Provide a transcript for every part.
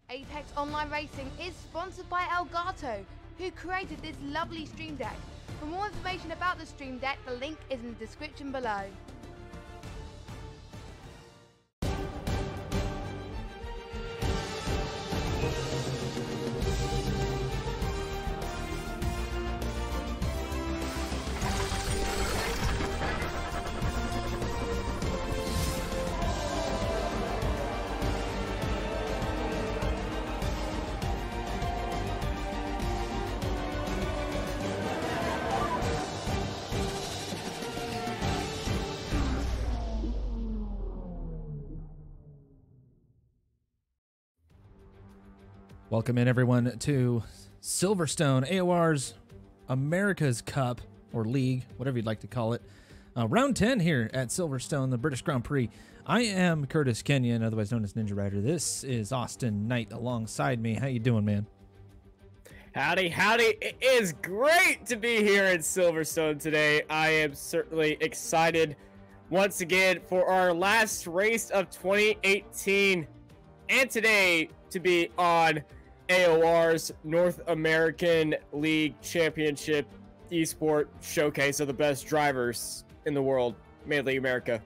Apex Online Racing is sponsored by Elgato, who created this lovely Stream Deck. For more information about the Stream Deck, the link is in the description below. Welcome in, everyone, to Silverstone, AOR's America's Cup, or League, whatever you'd like to call it. Round 10 here at Silverstone, the British Grand Prix. I am Curtis Kenyon, otherwise known as NinjaRider. This is Austin Knight alongside me. How you doing, man? Howdy, howdy. It is great to be here in Silverstone today. I am certainly excited once again for our last race of 2018, and today to be on AOR's North American League Championship Esport Showcase of the best drivers in the world, mainly America.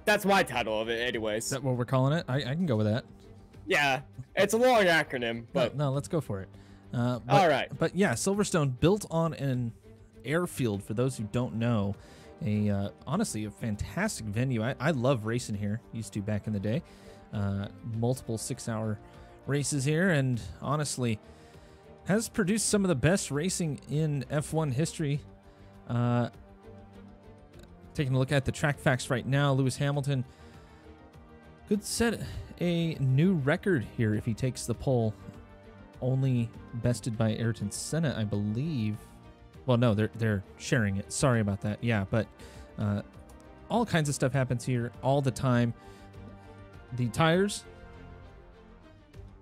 That's my title of it anyways. Is that what we're calling it? I can go with that. Yeah, it's a long acronym, but... No, let's go for it. All right. But yeah, Silverstone, built on an airfield, for those who don't know. Honestly, a fantastic venue. I love racing here. Used to back in the day. Multiple 6-hour races here, and honestly has produced some of the best racing in F1 history. Taking a look at the track facts right now, Lewis Hamilton could set a new record here if he takes the pole, only bested by Ayrton Senna, I believe. Well, no, they're sharing it. Sorry about that. Yeah, but all kinds of stuff happens here all the time. The tires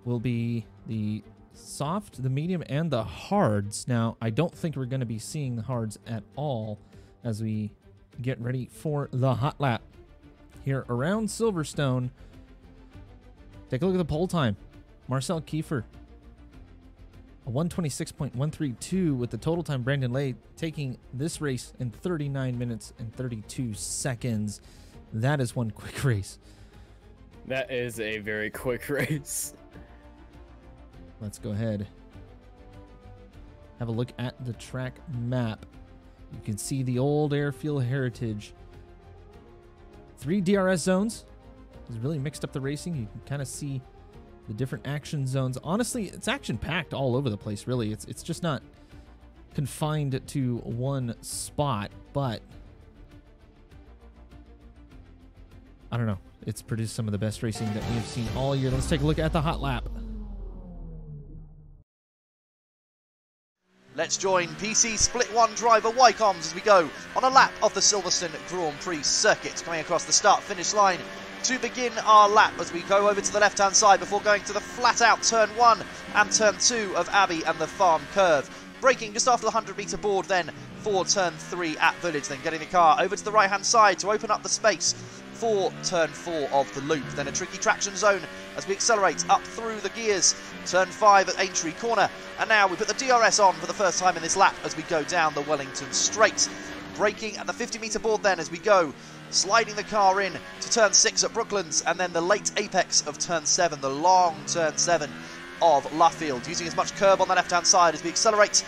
will be the soft, the medium, and the hards. Now, I don't think we're going to be seeing the hards at all as we get ready for the hot lap here around Silverstone. Take a look at the pole time. Marcel Kiefer, a 126.132 with the total time. Brandon Lay taking this race in 39 minutes and 32 seconds. That is one quick race. That is a very quick race. Let's go ahead. Have a look at the track map. You can see the old airfield heritage. 3 DRS zones. It's really mixed up the racing. You can kind of see the different action zones. Honestly, it's action-packed all over the place, really. It's just not confined to one spot, but I don't know. It's produced some of the best racing that we have seen all year. Let's take a look at the hot lap. Let's join PC Split 1 driver Wycombs as we go on a lap of the Silverstone Grand Prix circuit, coming across the start-finish line to begin our lap as we go over to the left-hand side before going to the flat-out turn 1 and turn 2 of Abbey and the farm curve. Braking just after the 100-metre board then for turn 3 at Village, then getting the car over to the right-hand side to open up the space for turn 4 of the loop. Then a tricky traction zone as we accelerate up through the gears. Turn 5 at Aintree Corner. And now we put the DRS on for the first time in this lap as we go down the Wellington Straight. Braking at the 50-metre board then as we go, sliding the car in to turn 6 at Brooklands, and then the late apex of turn 7, the long turn 7 of Luffield, using as much curb on the left-hand side as we accelerate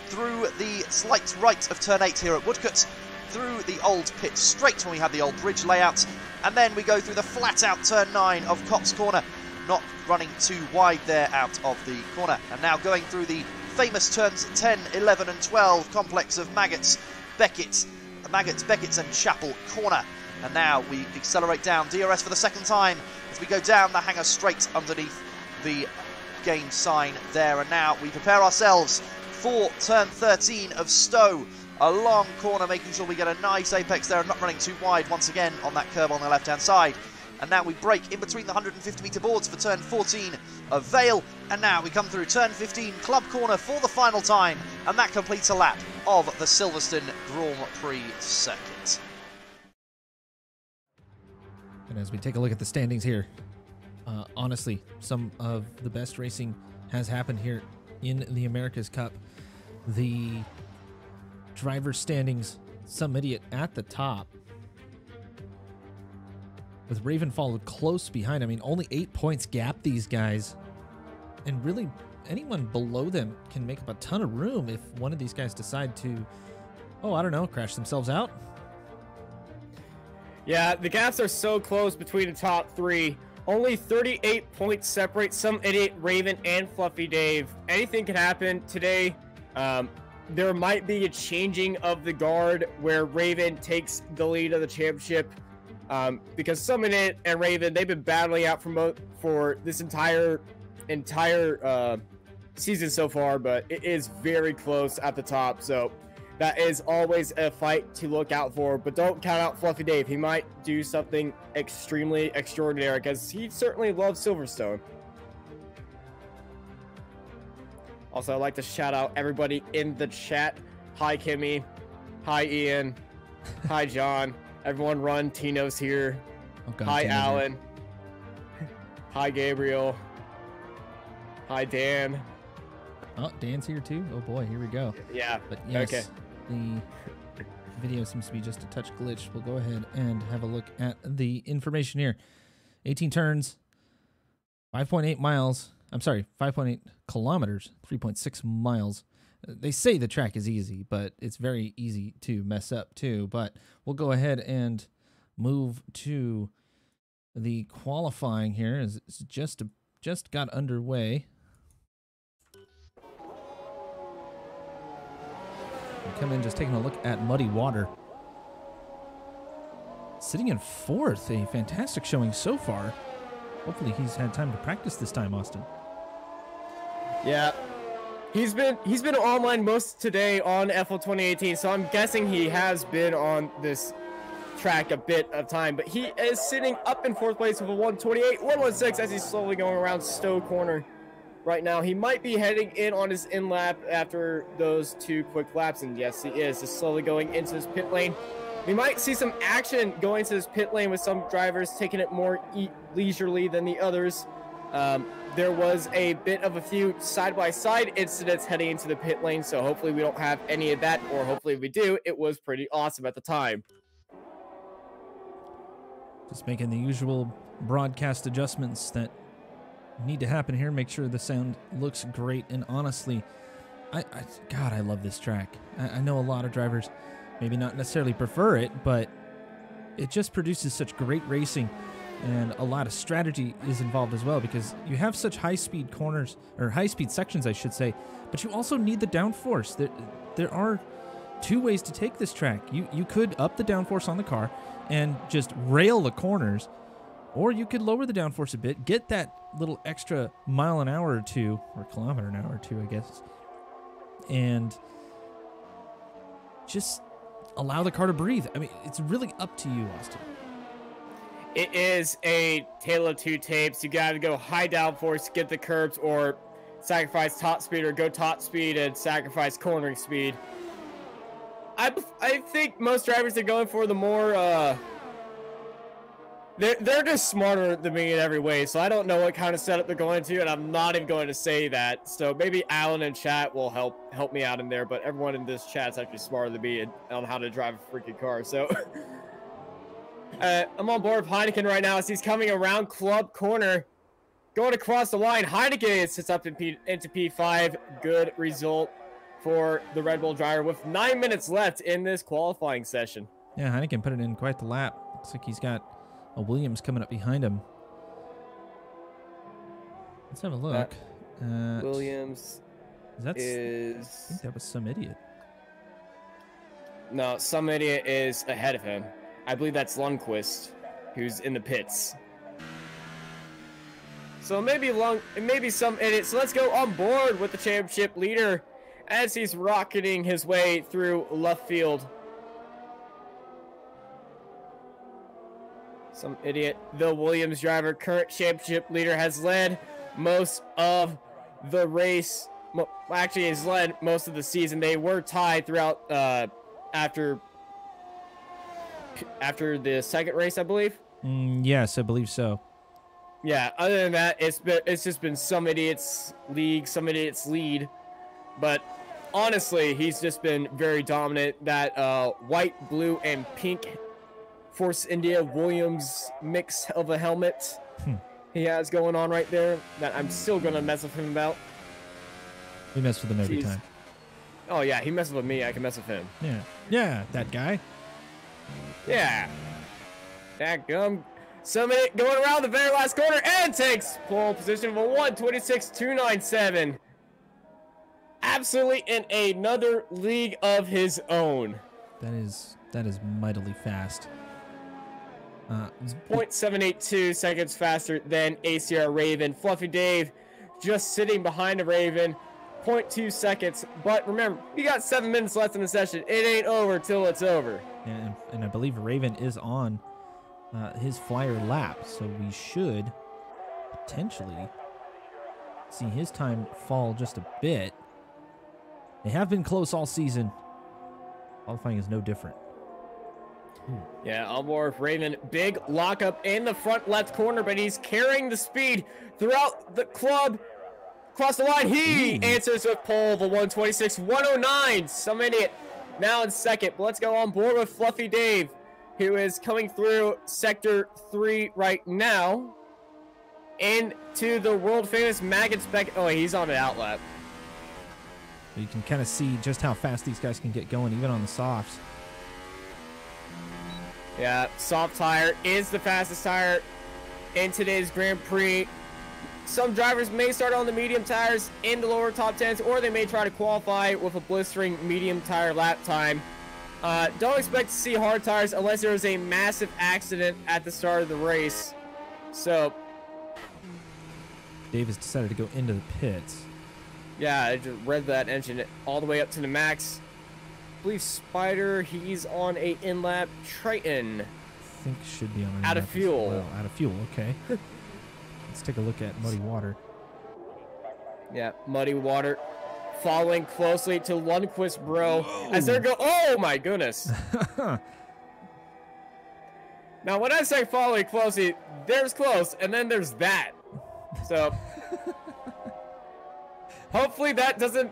through the slight right of turn 8 here at Woodcote, through the old pit straight when we had the old bridge layout, and then we go through the flat-out turn 9 of Cox Corner, not running too wide there out of the corner, and now going through the famous turns 10, 11 and 12 complex of Maggots, Beckett, and Chapel Corner. And now we accelerate down, DRS for the second time as we go down the hangar straight underneath the game sign there. And now we prepare ourselves for turn 13 of Stowe, a long corner, making sure we get a nice apex there and not running too wide once again on that curb on the left-hand side. And now we brake in between the 150-metre boards for turn 14 of Vale. And now we come through turn 15, Club Corner for the final time. And that completes a lap of the Silverstone Grand Prix circuit. And as we take a look at the standings here, Honestly, some of the best racing has happened here in the America's Cup. The driver standings, some idiot at the top, with Raven followed close behind. I mean, only 8 points gap these guys. And really, anyone below them can make up a ton of room if one of these guys decide to, oh, I don't know, crash themselves out. Yeah, the gaps are so close between the top three. Only 38 points separate some idiot Raven and Fluffy Dave. Anything can happen today. There might be a changing of the guard where Raven takes the lead of the championship. Because some idiot and Raven, they've been battling out for this entire season so far, but it is very close at the top. So that is always a fight to look out for, but don't count out Fluffy Dave. He might do something extremely extraordinary because he certainly loves Silverstone. Also, I'd like to shout out everybody in the chat. Hi, Kimmy. Hi, Ian. Hi, John. Everyone run. Tino's here. Oh, God, hi, Tino's Alan. here. Hi, Gabriel. Hi, Dan. Oh, Dan's here too? Oh boy, here we go. Yeah. But yes, okay. The video seems to be just a touch glitched. We'll go ahead and have a look at the information here. 18 turns, 5.8 miles. I'm sorry, 5.8 kilometers, 3.6 miles. They say the track is easy, but it's very easy to mess up too. But we'll go ahead and move to the qualifying here. It's just got underway. We come in just taking a look at Muddy Water. Sitting in fourth, a fantastic showing so far. Hopefully he's had time to practice this time, Austin. Yeah. He's been online most today on F1 2018, so I'm guessing he has been on this track a bit of time, but he is sitting up in fourth place with a 128, 116 as he's slowly going around Stowe Corner right now. He might be heading in on his in lap after those 2 quick laps, and yes, he is just slowly going into his pit lane. We might see some action going to this pit lane with some drivers taking it more leisurely than the others. There was a bit of a few side-by-side incidents heading into the pit lane, so hopefully we don't have any of that, or hopefully we do. It was pretty awesome at the time. Just making the usual broadcast adjustments that need to happen here. Make sure the sound looks great, and honestly, God, I love this track. I know a lot of drivers maybe not necessarily prefer it, but it just produces such great racing. And a lot of strategy is involved as well because you have such high-speed corners, or high-speed sections, I should say, but you also need the downforce. There are 2 ways to take this track. You could up the downforce on the car and just rail the corners, or you could lower the downforce a bit, get that little extra mile an hour or 2, or kilometer an hour or 2, I guess, and just allow the car to breathe. I mean, it's really up to you, Austin. It is a tale of 2 tapes. You got to go high downforce, get the curbs, or sacrifice top speed, or go top speed and sacrifice cornering speed. I think most drivers are going for the more, they're just smarter than me in every way, so I don't know what kind of setup they're going to, and I'm not even going to say that. So maybe Alan in chat will help me out in there, but everyone in this chat is actually smarter than me on how to drive a freaking car, so... I'm on board with Heineken right now as he's coming around Club Corner. Going across the line, Heineken sits up into P5. Good result for the Red Bull driver with 9 minutes left in this qualifying session. Yeah, Heineken put it in quite the lap. Looks like he's got a Williams coming up behind him. Let's have a look. Williams I think that was some idiot. No, some idiot is ahead of him. I believe that's Lundqvist, who's in the pits. So maybe some idiot. So let's go on board with the championship leader as he's rocketing his way through left field. Some idiot. The Williams driver, current championship leader, has led most of the race. Actually, has led most of the season. They were tied throughout after the second race, I believe. Yes, I believe so. Yeah, other than that, it's just been some idiots league, some idiots lead. But honestly, he's just been very dominant. That white, blue, and pink Force India Williams mix of a helmet he has going on right there that I'm still going to mess with him about. We mess with him every time. Oh, yeah, he messes with me. I can mess with him. Yeah. Yeah, that guy. Yeah. That gum. Somebody going around the very last corner and takes pole position of a 1:26.297. Absolutely in another league of his own. That is mightily fast. 0.782 seconds faster than ACR Raven. Fluffy Dave just sitting behind a Raven. 0.2 seconds. But remember, we got 7 minutes left in the session. It ain't over till it's over. And I believe Raven is on his flyer lap, so we should potentially see his time fall just a bit. They have been close all season. Qualifying is no different. Yeah, on board Raven. Big lockup in the front left corner, but he's carrying the speed throughout the club. Across the line, he answers with pole of a 1:26.109. Some idiot now in second. But let's go on board with Fluffy Dave, who is coming through Sector 3 right now into the world-famous Maggot Spec. Oh, he's on an outlap. You can kind of see just how fast these guys can get going, even on the softs. Yeah, soft tire is the fastest tire in today's Grand Prix. Some drivers may start on the medium tires in the lower top 10s, or they may try to qualify with a blistering medium tire lap time. Don't expect to see hard tires unless there is a massive accident at the start of the race. So, Dave has decided to go into the pits. Yeah, I just read that engine all the way up to the max. I believe Spider, he's on a in-lap Triton. I think should be on an out of fuel. Well. Out of fuel, okay. Let's take a look at Muddy Water. Yeah, Muddy Water following closely to Lundqvist, bro. Whoa. As they're oh my goodness. Now, when I say following closely, there's close, and then there's that. So, hopefully that doesn't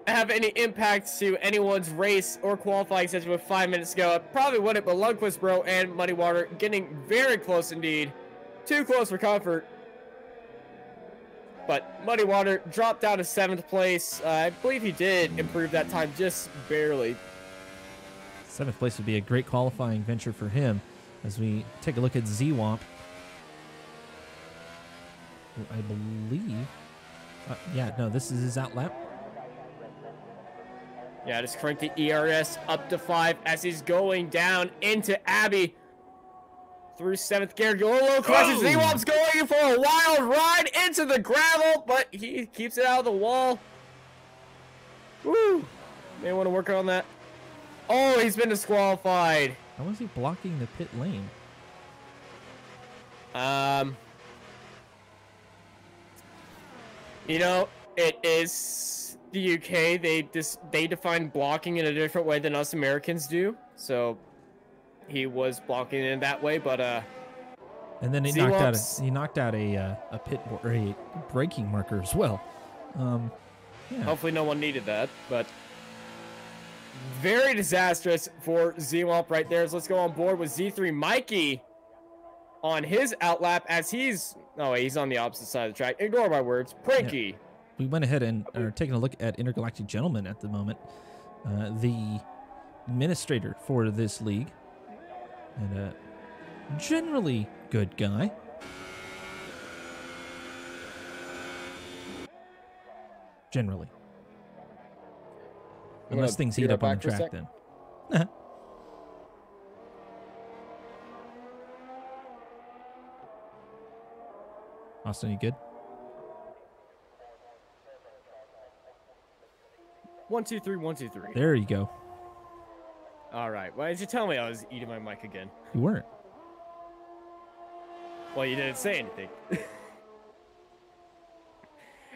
have any impact to anyone's race or qualifying session with 5 minutes to go. It probably wouldn't, but Lundqvist, bro, and Muddy Water getting very close indeed. Too close for comfort. But Muddy Water dropped down to 7th place. I believe he did improve that time just barely. 7th place would be a great qualifying venture for him. As we take a look at Z-Womp, I believe, this is his outlap. Yeah, just crank the ERS up to 5 as he's going down into Abbey through 7th gear. Low crashes. Z-Womp's going for a wild ride into the gravel, but he keeps it out of the wall. Woo! May want to work on that. Oh, he's been disqualified. How was he blocking the pit lane? You know, it is the UK. They define blocking in a different way than us Americans do. So he was blocking in that way, but and then he knocked out a pit or a braking marker as well. Yeah. Hopefully no one needed that, but very disastrous for Z-Womp right there. So let's go on board with Z3 Mikey on his outlap as he's on the opposite side of the track. Ignore my words. Pranky. Yeah. We went ahead and are taking a look at Intergalactic Gentleman at the moment, the administrator for this league, and a generally good guy. Generally. Unless things heat up on the track, then. Austin, you good? 1, 2, 3, 1, 2, 3. There you go. All right. Why did you tell me I was eating my mic again? You weren't. Well, you didn't say anything.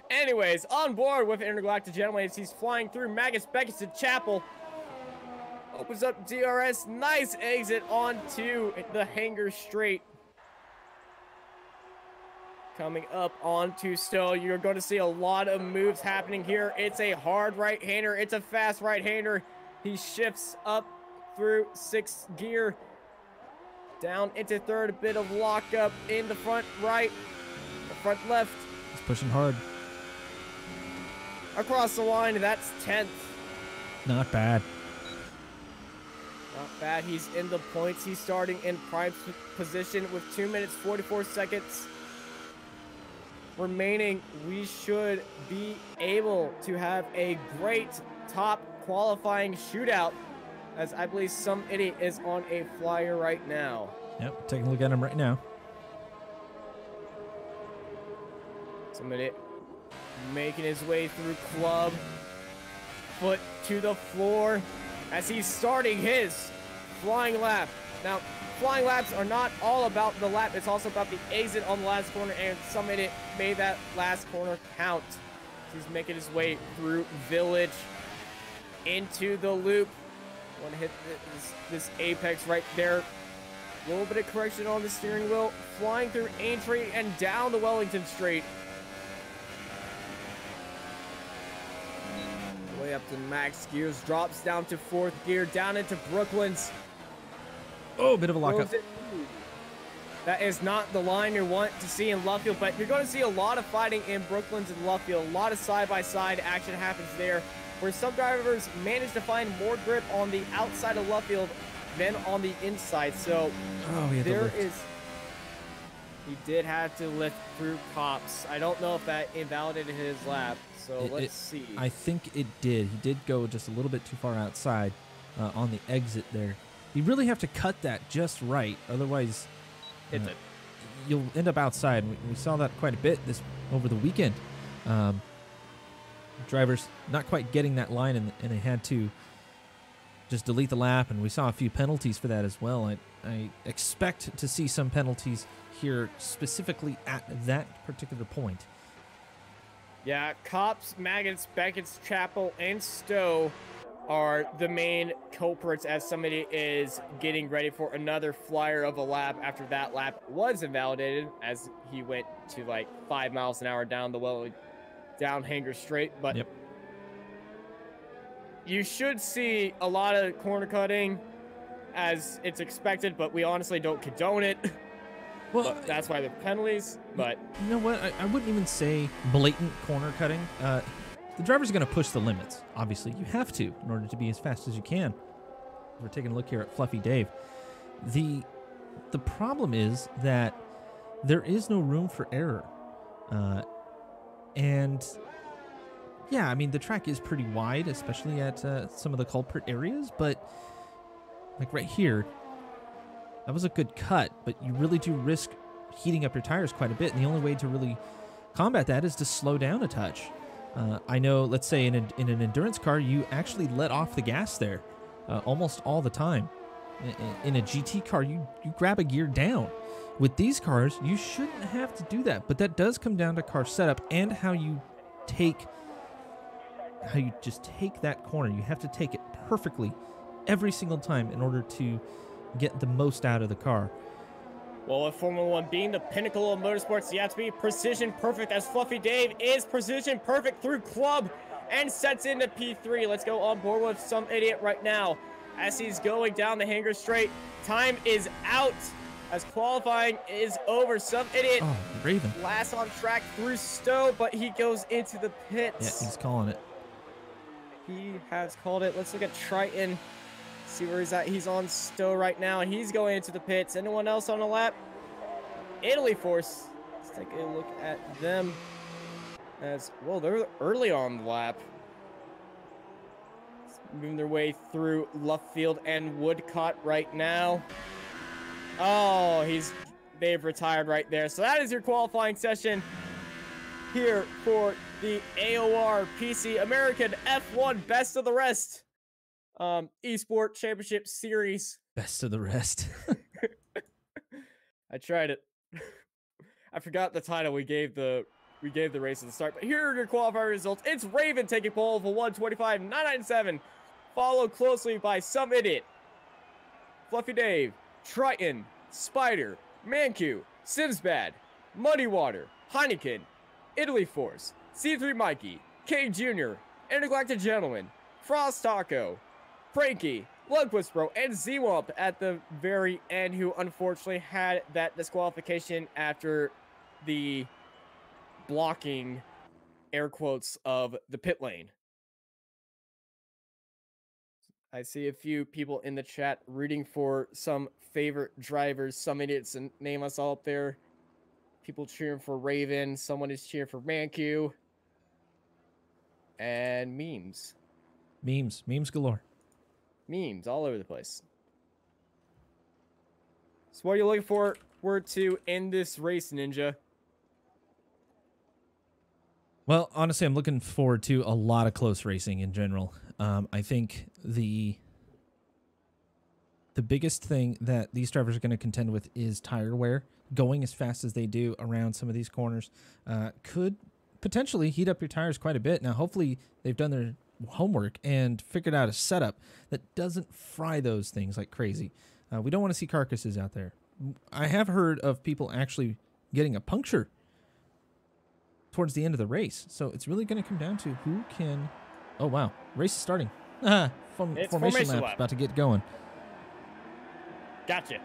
Anyways, on board with Intergalactic Gentleman as he's flying through Magus Beckett Chapel. Opens up DRS. Nice exit onto the hangar straight. coming up onto Stowe. You're going to see a lot of moves happening here. It's a hard right-hander. It's a fast right-hander. He shifts up through 6th gear. Down into 3rd, a bit of lockup in the front right, the front left. He's pushing hard. Across the line, that's 10th. Not bad. Not bad. He's in the points. He's starting in prime position with 2 minutes, 44 seconds remaining. We should be able to have a great top qualifying shootout, as I believe some idiot is on a flyer right now. Yep, taking a look at him right now. Some idiot making his way through club. Foot to the floor as he's starting his flying lap. Now, flying laps are not all about the lap. It's also about the exit on the last corner, and some idiot made that last corner count. He's making his way through Village into the loop. Want to hit this apex right there. A little bit of correction on the steering wheel. Flying through Aintree and down the Wellington Straight. Way up to max gears. Drops down to 4th gear. Down into Brooklands. Oh, bit of a lockup. That is not the line you want to see in Luffield, but you're going to see a lot of fighting in Brooklands and Luffield. A lot of side-by-side action happens there, where some drivers manage to find more grip on the outside of Luffield than on the inside. So he did have to lift through cops. I don't know if that invalidated his lap, so let's see. I think it did. He did go just a little bit too far outside on the exit there. You really have to cut that just right, otherwise you'll end up outside. We saw that quite a bit over the weekend. Drivers not quite getting that line, and they had to just delete the lap, and we saw a few penalties for that as well. I expect to see some penalties here specifically at that particular point. Yeah, Cops, Maggots, Beckett's, Chapel, and Stowe are the main culprits, as somebody is getting ready for another flyer of a lap after that lap was invalidated, as he went to like 5 miles an hour down the down Hanger Straight. But yep, you should see a lot of corner cutting as it's expected, but we honestly don't condone it. Well, but that's why the penalties. But you know what? I wouldn't even say blatant corner cutting. The drivers are going to push the limits. Obviously, you have to in order to be as fast as you can. We're taking a look here at Fluffy Dave. The problem is that there is no room for error. And yeah, I mean, the track is pretty wide, especially at some of the culprit areas, but like right here, that was a good cut, but you really do risk heating up your tires quite a bit, and the only way to really combat that is to slow down a touch. I know, let's say in an endurance car, you actually let off the gas there almost all the time. In a GT car, you grab a gear down. With these cars, you shouldn't have to do that, but that does come down to car setup and how you just take that corner. You have to take it perfectly every single time in order to get the most out of the car. Well, with Formula One being the pinnacle of motorsports, you have to be precision perfect, as Fluffy Dave is precision perfect through club and sets into P3. Let's go on board with some idiot right now as he's going down the Hanger Straight. Time is out as qualifying is over. Some idiot Raven last on track through Stowe, but he goes into the pits. Yeah, he's calling it. He has called it. Let's look at Triton. See where he's at. He's on Stowe right now, and he's going into the pits. Anyone else on the lap? Italy Force. Let's take a look at them. As well, they're early on the lap. Moving their way through Luffield and Woodcott right now. Oh, they've retired right there. So that is your qualifying session here for the AOR PC American F1 Best of the Rest Esport Championship Series. Best of the rest. I tried it. I forgot the title we gave the race at the start, but here are your qualifying results. It's Raven taking pole for 125.997, followed closely by Some Idiot, Fluffy Dave, Triton, Spider, Mancu, Simsbad, Muddy Water, Heineken, Italy Force, C3 Mikey, K Jr., Intergalactic Gentleman, Frost Taco, Frankie, Lundquist Bro, and Z-Wump at the very end, who unfortunately had that disqualification after the blocking, air quotes, of the pit lane. I see a few people in the chat rooting for some favorite drivers. Some idiots and name us all up there. People cheering for Raven. Someone is cheering for Mancu. And memes. Memes galore. Memes all over the place. So what are you looking forward to in this race, Ninja? Well, honestly, I'm looking forward to a lot of close racing in general. I think the biggest thing that these drivers are going to contend with is tire wear. Going as fast as they do around some of these corners could potentially heat up your tires quite a bit. Now, hopefully, they've done their homework and figured out a setup that doesn't fry those things like crazy. We don't want to see carcasses out there. I have heard of people actually getting a puncture towards the end of the race. So it's really going to come down to who can... Oh, wow. Race is starting. Formation lap about to get going. Gotcha.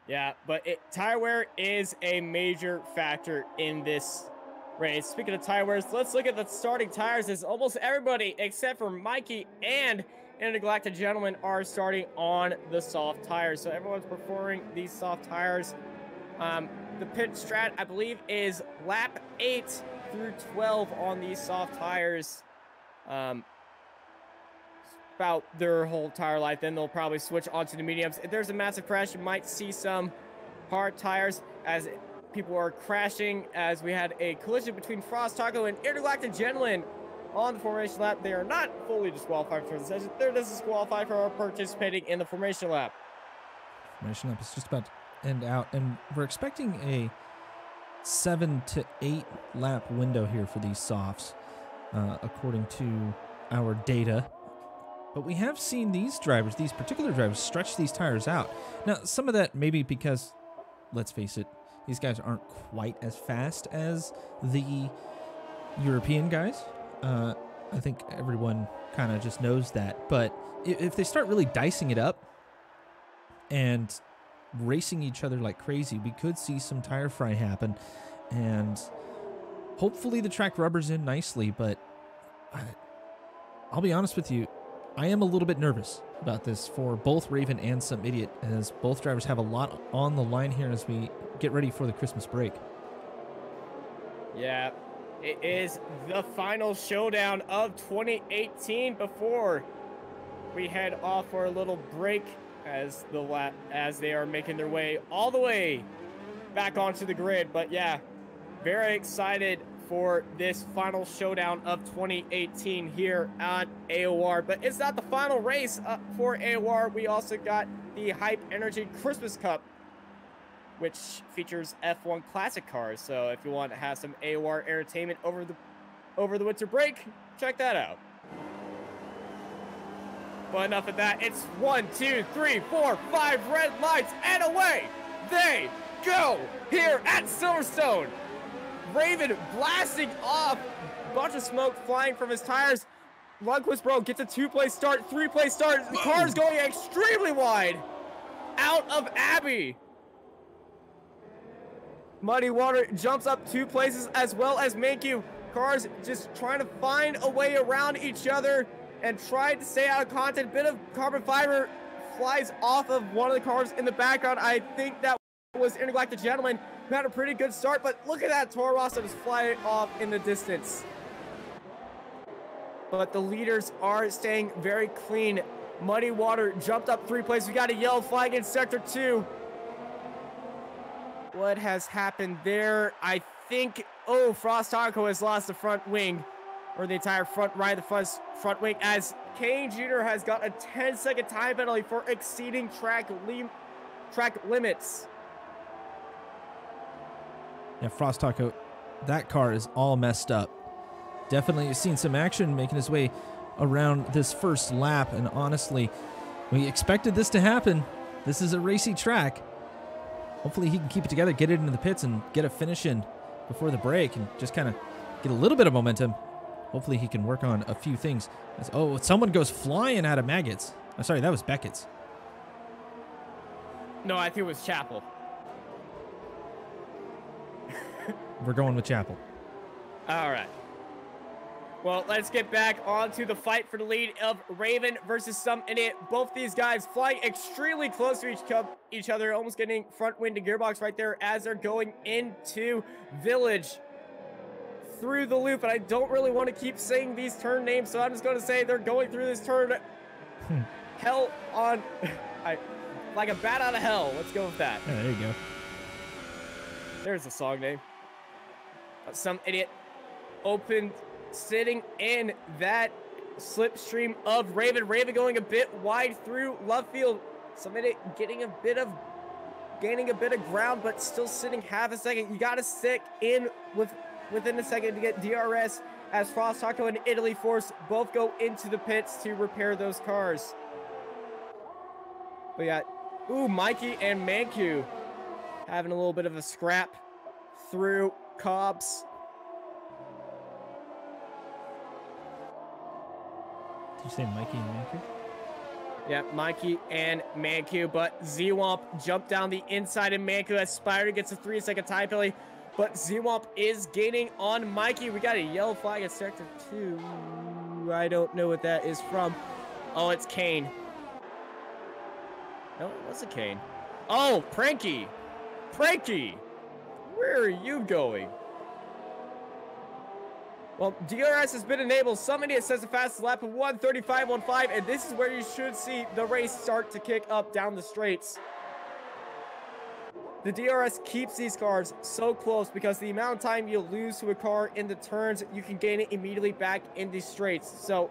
Yeah, but tire wear is a major factor in this race. Speaking of tire wears, let's look at the starting tires, as almost everybody except for Mikey and Intergalactic Gentleman are starting on the soft tires. So everyone's preferring these soft tires. The pit strat, I believe, is lap 8 through 12 on these soft tires. About their whole tire life. Then they'll probably switch onto the mediums. If there's a massive crash, you might see some hard tires as people are crashing, as we had a collision between Frost Taco and Intergalactic Gentleman on the formation lap. They are not fully disqualified for the session. They're disqualified for participating in the formation lap. Formation lap is just about to end out, and we're expecting a 7 to 8 lap window here for these softs, according to our data. But we have seen these drivers, these particular drivers, stretch these tires out. Now, some of that maybe because, let's face it, these guys aren't quite as fast as the European guys. I think everyone kind of just knows that. But if they start really dicing it up and racing each other like crazy, we could see some tire fry happen. And hopefully the track rubbers in nicely. But I'll be honest with you, I am a little bit nervous about this for both Raven and Some Idiot, as both drivers have a lot on the line here as we get ready for the Christmas break. Yeah, it is the final showdown of 2018 before we head off for a little break as they are making their way all the way back onto the grid. But yeah, very excited for this final showdown of 2018 here on AOR. But it's not the final race for AOR. We also got the Hype Energy Christmas Cup, which features F1 classic cars. So if you want to have some AOR entertainment over the winter break, check that out. But enough of that. It's 1, 2, 3, 4, 5 red lights, and away they go here at Silverstone. Raven blasting off, bunch of smoke flying from his tires. Lundquist Bro gets a 2-place start, 3-place start. The car's going extremely wide out of Abbey. Muddy Water jumps up 2 places, as well as Mancu. Cars just trying to find a way around each other and try to stay out of contact. Bit of carbon fiber flies off of one of the cars in the background. I think that was Intergalactic Gentleman, who had a pretty good start, but look at that Toro Rosso just flying off in the distance. But the leaders are staying very clean. Muddy Water jumped up 3 places. We got a yellow flag in Sector 2. What has happened there? I think, Frost Taco has lost the front wing, or the entire front right, the front wing, as Kane Jr. has got a 10-second time penalty for exceeding track limits. Yeah, Frost Taco, that car is all messed up. Definitely seen some action making his way around this first lap, and honestly, we expected this to happen. This is a racy track. Hopefully he can keep it together, get it into the pits, and get a finish in before the break, and just kind of get a little bit of momentum. Hopefully he can work on a few things. Oh, someone goes flying out of Maggots. I'm sorry, that was Beckett's. No, I think it was Chapel. We're going with Chapel. All right. Well, let's get back onto the fight for the lead of Raven versus Some Idiot. Both these guys flying extremely close to each other, almost getting front wind to gearbox right there as they're going into Village through the loop. And I don't really want to keep saying these turn names, so I'm just going to say they're going through this turn. Hell on... like a bat out of hell. Let's go with that. Yeah, there you go. There's the song name. Some Idiot opened sitting in that slipstream of Raven. Raven going a bit wide through left field. Some Idiot gaining a bit of ground, but still sitting half a second. You got to stick in within a second to get DRS as Frost Taco and Italy Force both go into the pits to repair those cars. We got Mikey and Manku having a little bit of a scrap through Cobbs. Did you say Mikey and Manku? Yeah, Mikey and Manku, but Z-Womp jumped down the inside and Manku as Spider gets a 3-second time penalty, but Z-Womp is gaining on Mikey. We got a yellow flag at sector 2. I don't know what that is from. Oh, it's Kane. No, it wasn't Kane. Oh, Pranky. Pranky, where are you going? Well, DRS has been enabled. Some Idiot says the fastest lap of 1:35.15, and this is where you should see the race start to kick up down the straights. The DRS keeps these cars so close because the amount of time you lose to a car in the turns, you can gain it immediately back in the straights. So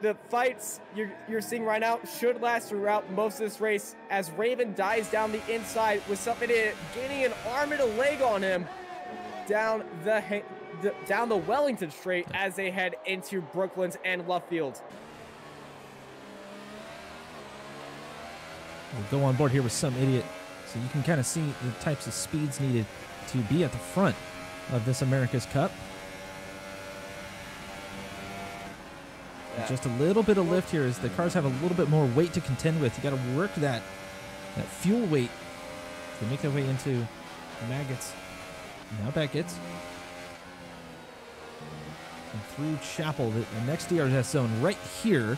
the fights you're seeing right now should last throughout most of this race as Raven dies down the inside with Some Idiot gaining an arm and a leg on him down the Wellington straight as they head into Brooklands and Luffield. We'll go on board here with Some Idiot so you can kind of see the types of speeds needed to be at the front of this America's Cup. Just a little bit of lift here as the cars have a little bit more weight to contend with. You got to work that fuel weight to make their way into Maggots. Now Beckett's. And through Chapel, the next DRS zone right here.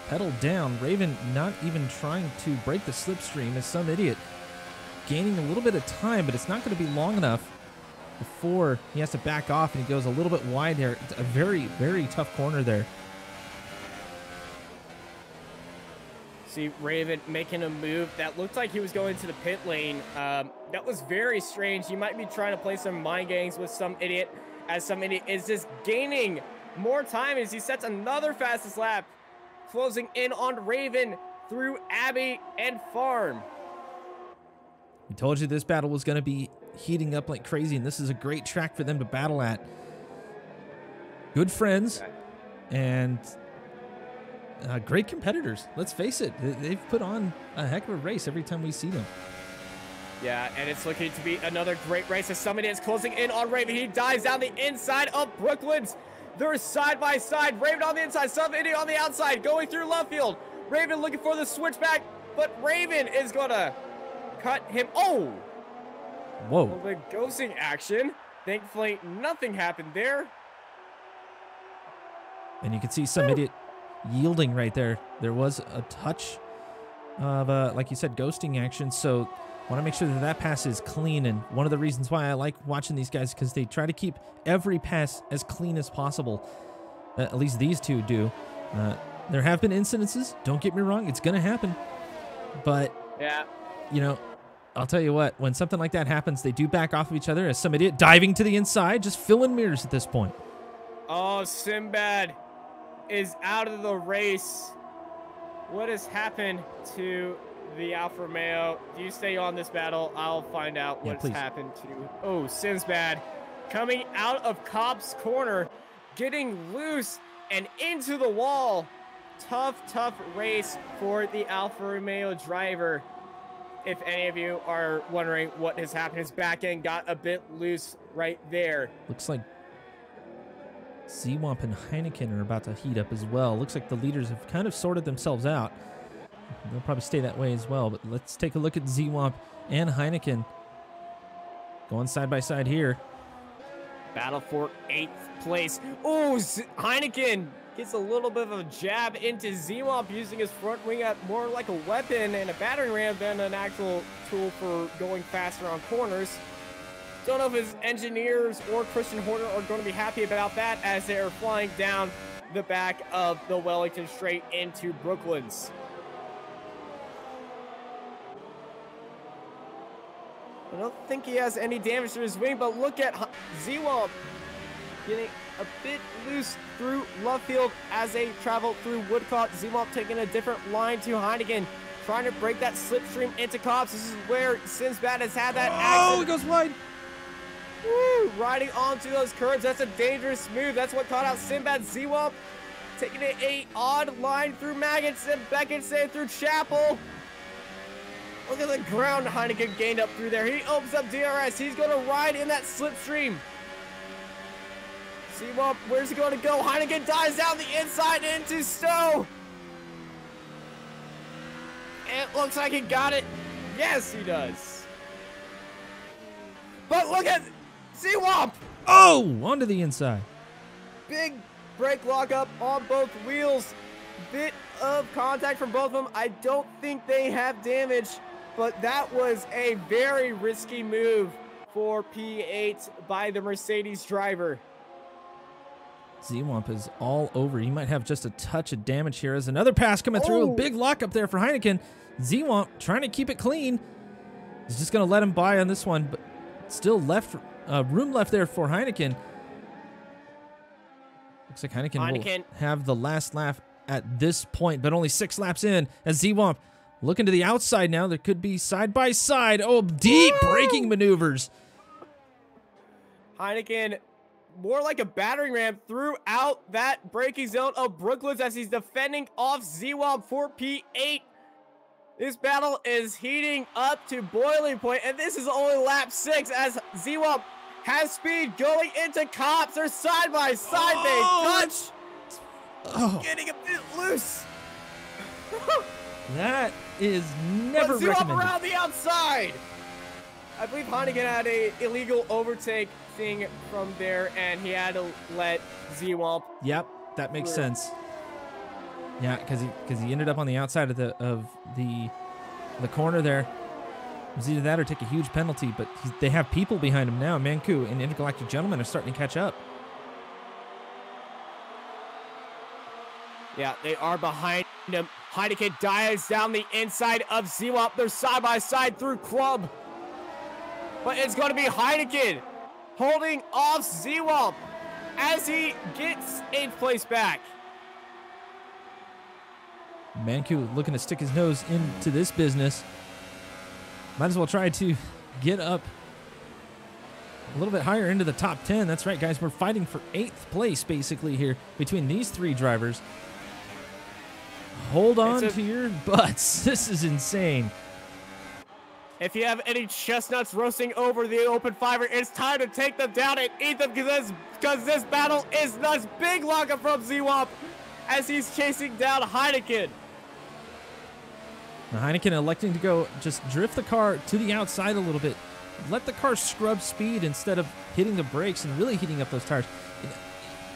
Pedal down. Raven not even trying to break the slipstream as Some Idiot gaining a little bit of time, but it's not going to be long enough before he has to back off and he goes a little bit wide there. It's a very, very tough corner there. See Raven making a move that looked like he was going to the pit lane. That was very strange. He might be trying to play some mind games with Some Idiot, as Some Idiot is just gaining more time as he sets another fastest lap, closing in on Raven through Abbey and Farm. We told you this battle was going to be heating up like crazy, and this is a great track for them to battle at. Good friends and great competitors. Let's face it, they've put on a heck of a race every time we see them. Yeah, and it's looking to be another great race as Some Idiot is closing in on Raven. He dives down the inside of Brooklands. They're side by side. Raven on the inside, Some Idiot on the outside, going through Luffield. Raven looking for the switchback, but Raven is going to cut him. Oh! Whoa. A little bit ghosting action. Thankfully, nothing happened there. And you can see Some Idiot yielding right there. There was a touch of, like you said, ghosting action. So want to make sure that that pass is clean. And one of the reasons why I like watching these guys because they try to keep every pass as clean as possible. At least these two do. There have been incidences. Don't get me wrong. It's going to happen. But, yeah, you know, I'll tell you what, when something like that happens, they do back off of each other as Some Idiot diving to the inside, just filling mirrors at this point. Oh, Sinbad is out of the race. What has happened to the Alfa Romeo? Do you stay on this battle? I'll find out what's happened to... Oh, Sinbad coming out of Cobb's corner, getting loose and into the wall. Tough race for the Alfa Romeo driver. if any of you are wondering what has happened, his back end got a bit loose right there. Looks like Zwamp and Heineken are about to heat up as well. Looks like the leaders have kind of sorted themselves out. They'll probably stay that way as well, but let's take a look at Zwamp and Heineken going side by side here. Battle for 8th place. Oh, Heineken gets a little bit of a jab into Zwamp, using his front wing at more like a weapon and a battering ram than an actual tool for going faster on corners. Don't know if his engineers or Christian Horner are going to be happy about that, as they are flying down the back of the Wellington straight into Brooklands. I don't think he has any damage to his wing, but look at Zwamp getting a bit loose through Lovefield as they travel through Woodcock. Zwamp taking a different line to Heineken, trying to break that slipstream into Cops. This is where Sinbad has had that accident. Oh, it goes wide. Woo, riding onto those curbs. That's a dangerous move. That's what caught out Sinbad. Zwamp taking a odd line through Maggots and Beckinsale through Chapel. Look at the ground Heineken gained up through there. He opens up DRS. He's going to ride in that slipstream. Zwamp, where's he going to go? Heineken dives down the inside into Stowe. It looks like he got it. Yes, he does. But look at Zwamp. Oh, onto the inside. Big brake lockup on both wheels. Bit of contact from both of them. I don't think they have damage, but that was a very risky move for P8 by the Mercedes driver. Zwamp is all over. He might have just a touch of damage here as another pass coming through. Oh. Big lockup there for Heineken. Zwamp trying to keep it clean. He's just going to let him by on this one, but still room left there for Heineken. Looks like Heineken will have the last lap at this point, but only 6 laps in as Zwamp looking to the outside now. There could be side by side. Oh, deep braking maneuvers. Heineken more like a battering ram throughout that braking zone of Brooklands as he's defending off Zwamp for P8. This battle is heating up to boiling point, and this is only lap 6 as Zwamp has speed going into Cops. They're side by side. Oh, they touch. Oh, Getting a bit loose. that is never Zwamp recommended. around the outside. I believe Heineken had a illegal overtake thing from there, and he had to let Zwamp. Yep, that makes sense. Yeah, because he ended up on the outside of the corner there. It was either that or take a huge penalty, but they have people behind him now. Manku and Intergalactic Gentleman are starting to catch up. Yeah, they are behind him. Heineken dives down the inside of Zwamp. They're side by side through Club. But it's going to be Heineken holding off Zwamp as he gets 8th place back. Manku looking to stick his nose into this business. Might as well try to get up a little bit higher into the top 10. That's right, guys. We're fighting for 8th place, basically, here between these 3 drivers. Hold on to your butts. This is insane. If you have any chestnuts roasting over the open fiber, it's time to take them down and eat them because this battle is nuts. Big lockup from Zwamp as he's chasing down Heineken. Now Heineken electing to go just drift the car to the outside a little bit. Let the car scrub speed instead of hitting the brakes and really heating up those tires.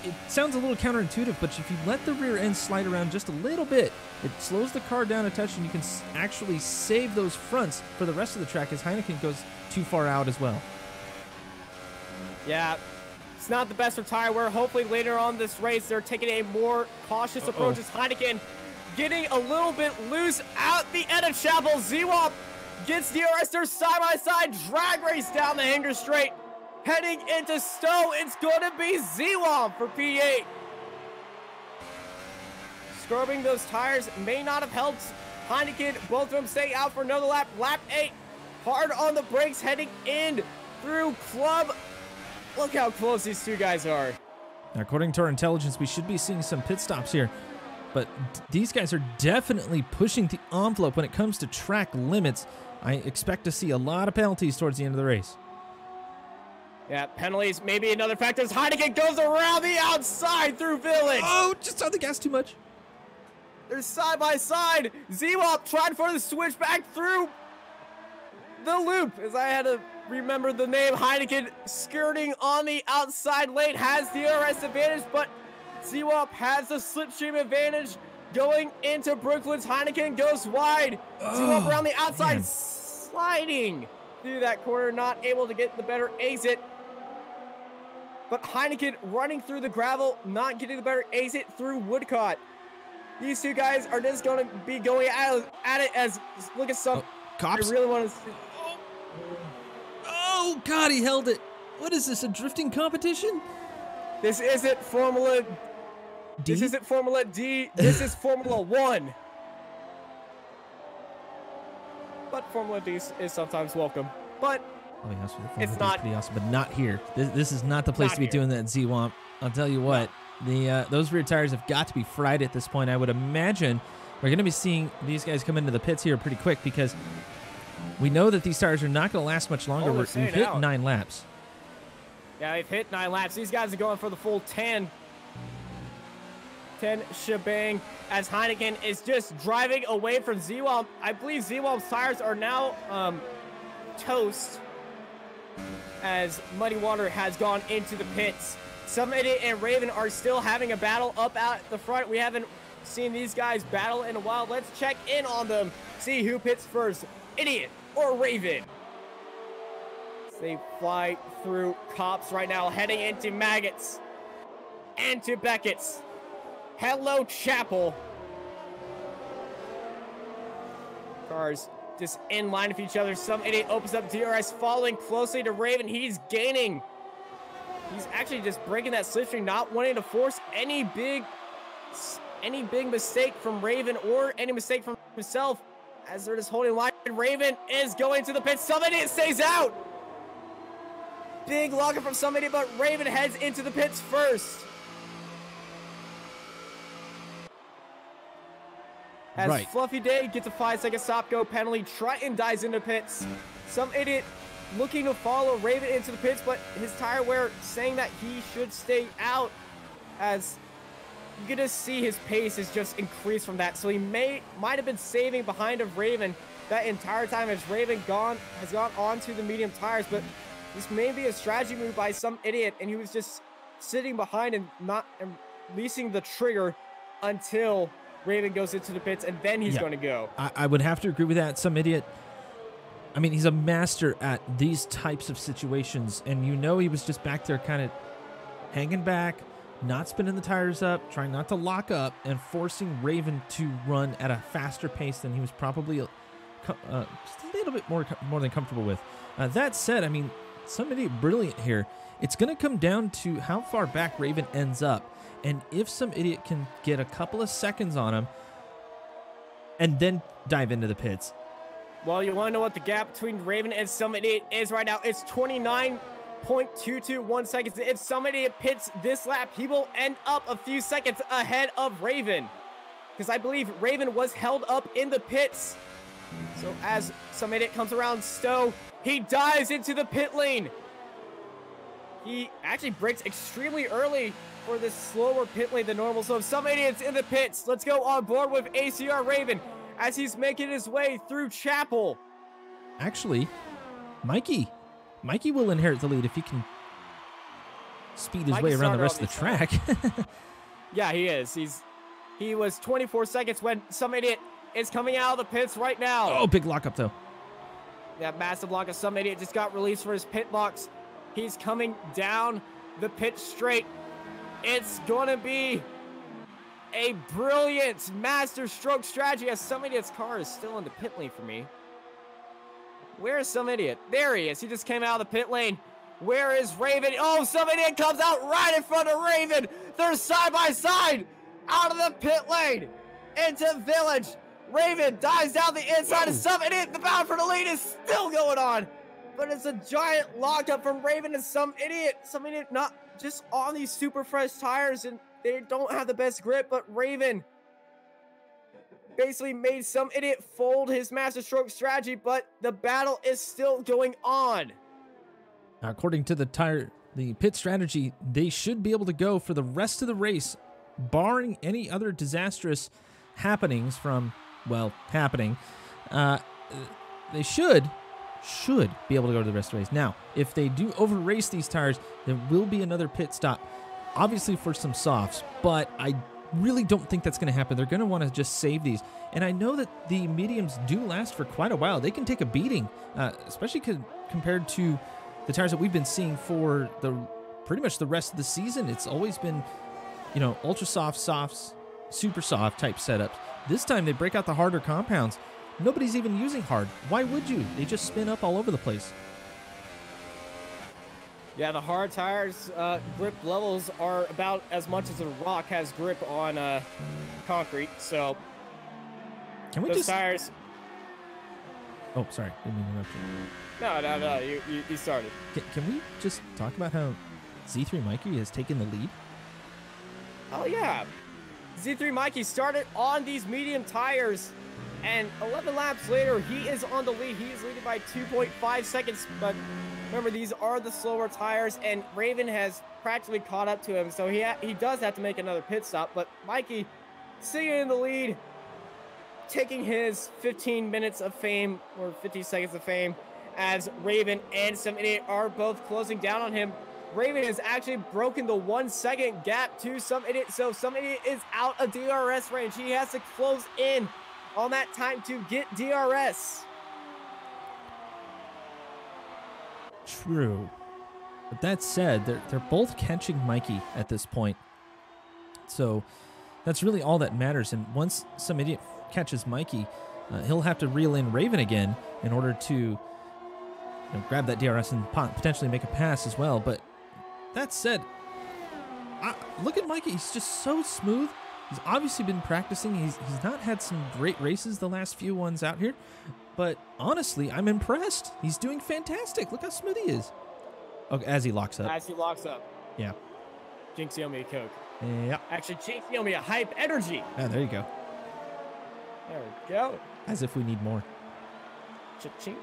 It sounds a little counterintuitive, but if you let the rear end slide around just a little bit, it slows the car down a touch, and you can actually save those fronts for the rest of the track as Heineken goes too far out as well. Yeah, it's not the best for tire wear. Hopefully later on this race, they're taking a more cautious approach as Heineken getting a little bit loose out the end of Chapel. Zwamp gets DRS. They're side-by-side drag race down the Hanger Straight. Heading into Stowe, it's going to be Zwamp for P8. Scrubbing those tires may not have helped Heineken. Both of them staying out for another lap. Lap 8, hard on the brakes, heading in through Club. Look how close these 2 guys are. Now, according to our intelligence, we should be seeing some pit stops here. but these guys are definitely pushing the envelope when it comes to track limits. I expect to see a lot of penalties towards the end of the race. Yeah, penalties, maybe another factor as Heineken goes around the outside through Village. Oh, just on the gas too much. They're side by side. Z-Wop trying for the switch back through the loop, as I had to remember the name. Heineken skirting on the outside lane, has the DRS advantage, but Z-Wop has the slipstream advantage going into Brooklyn's. Heineken goes wide. Z-Wop around the outside, man. sliding through that corner, not able to get the better exit. But Heineken running through the gravel, not getting the better exit through Woodcott. These two guys are just going to be going at it as, look at some. Cops? I really want to see. Oh, God, he held it. What is this, a drifting competition? This isn't Formula D? This isn't Formula D. This is Formula 1. But Formula D is sometimes welcome. But Oh, yeah, so it's not pretty awesome, but not here. This is not the place to be doing that, Z-Womp. I'll tell you what, those rear tires have got to be fried at this point. I would imagine we're going to be seeing these guys come into the pits here pretty quick because we know that these tires are not going to last much longer. We've hit 9 laps. Yeah, they've hit 9 laps. These guys are going for the full 10 shebang as Heineken is just driving away from Z-Womp. I believe Z-Womp's tires are now toast as Muddy Water has gone into the pits. Some Idiot and Raven are still having a battle up at the front. We haven't seen these guys battle in a while. Let's check in on them, see who pits first, Idiot or Raven. They fly through cops right now, heading into Maggots and to Beckett's. Hello, Chapel. Cars just in line with each other. Some Idiot opens up DRS, following closely to Raven. He's gaining. He's actually just breaking that slipstream, not wanting to force any big mistake from Raven or any mistake from himself as they're just holding line. Raven is going to the pits. Some Idiot stays out. Big logger from Some Idiot, but Raven heads into the pits first. As Fluffy Day gets a 5-second stop-go penalty, Triton dives into pits. Some Idiot looking to follow Raven into the pits, but his tire wear saying that he should stay out, as you can just see his pace has just increased from that. So he might have been saving behind of Raven that entire time as Raven has gone on to the medium tires, but this may be a strategy move by Some Idiot, and he was just sitting behind and not releasing the trigger until Raven goes into the pits, and then he's going to go. I would have to agree with that. Some Idiot, I mean, he's a master at these types of situations, and you know he was just back there kind of hanging back, not spinning the tires up, trying not to lock up, and forcing Raven to run at a faster pace than he was probably just a little bit more than comfortable with. That said, I mean, Some Idiot brilliant here. It's going to come down to how far back Raven ends up. And if Some Idiot can get a couple of seconds on him and then dive into the pits. Well, you want to know what the gap between Raven and Some Idiot is right now? It's 29.221 seconds. If Some Idiot pits this lap, he will end up a few seconds ahead of Raven, because I believe Raven was held up in the pits. So as Some Idiot comes around Stowe, he dives into the pit lane. He actually brakes extremely early for this slower pit lane than normal. So if Some Idiot's in the pits, let's go on board with ACR Raven as he's making his way through Chapel. Actually, Mikey will inherit the lead if he can speed his way around the rest of the track. Yeah, he is. He was 24 seconds when Some Idiot is coming out of the pits right now. Oh, big lockup though. That massive lock of Some Idiot just got released for his pit box. He's coming down the pit straight. It's going to be a brilliant master stroke strategy as Some Idiot's car is still in the pit lane for me. Where is Some Idiot? There he is. He just came out of the pit lane. Where is Raven? Oh, Some Idiot comes out right in front of Raven. They're side by side out of the pit lane into Village. Raven dives down the inside of Some Idiot. The battle for the lead is still going on. But it's a giant lockup from Raven and Some Idiot. Some Idiot not just on these super fresh tires, and they don't have the best grip, but Raven basically made some idiot fold his master stroke strategy, but the battle is still going on. According to the pit strategy, they should be able to go for the rest of the race, barring any other disastrous happenings from, well, happening. They should be able to go to the rest of the race. Now, if they do over race these tires, there will be another pit stop, obviously for some softs, but I really don't think that's going to happen. They're going to want to just save these. And I know that the mediums do last for quite a while. They can take a beating, especially compared to the tires that we've been seeing for pretty much the rest of the season. It's always been, you know, ultra soft, softs, super soft type setups. This time they break out the harder compounds. Nobody's even using hard. Why would you? They just spin up all over the place. Yeah, the hard tires grip levels are about as much as a rock has grip on concrete. So can we those just tires? Oh, sorry, didn't mean to interrupt you. No. You started. Can we just talk about how Z3 Mikey has taken the lead? Oh yeah, Z3 Mikey started on these medium tires, and 11 laps later, he is on the lead. He is leading by 2.5 seconds, but remember, these are the slower tires, and Raven has practically caught up to him, so he does have to make another pit stop, but Mikey sitting in the lead, taking his 15 minutes of fame, or 50 seconds of fame, as Raven and Some Idiot are both closing down on him. Raven has actually broken the 1 second gap to Some Idiot, so Some Idiot is out of DRS range. He has to close in on that time to get DRS. True. But that said, they're both catching Mikey at this point. So that's really all that matters. And once Some Idiot catches Mikey, he'll have to reel in Raven again in order to grab that DRS and potentially make a pass as well. But that said, look at Mikey. He's just so smooth. He's obviously been practicing. He's not had some great races the last few ones out here. But honestly, I'm impressed. He's doing fantastic. Look how smooth he is. Okay, as he locks up. As he locks up. Yeah. Jinx, you owe me a Coke. Yeah. Actually, Jinx, you owe me a Hype Energy. Oh, there you go. There we go. As if we need more. Cha-ching.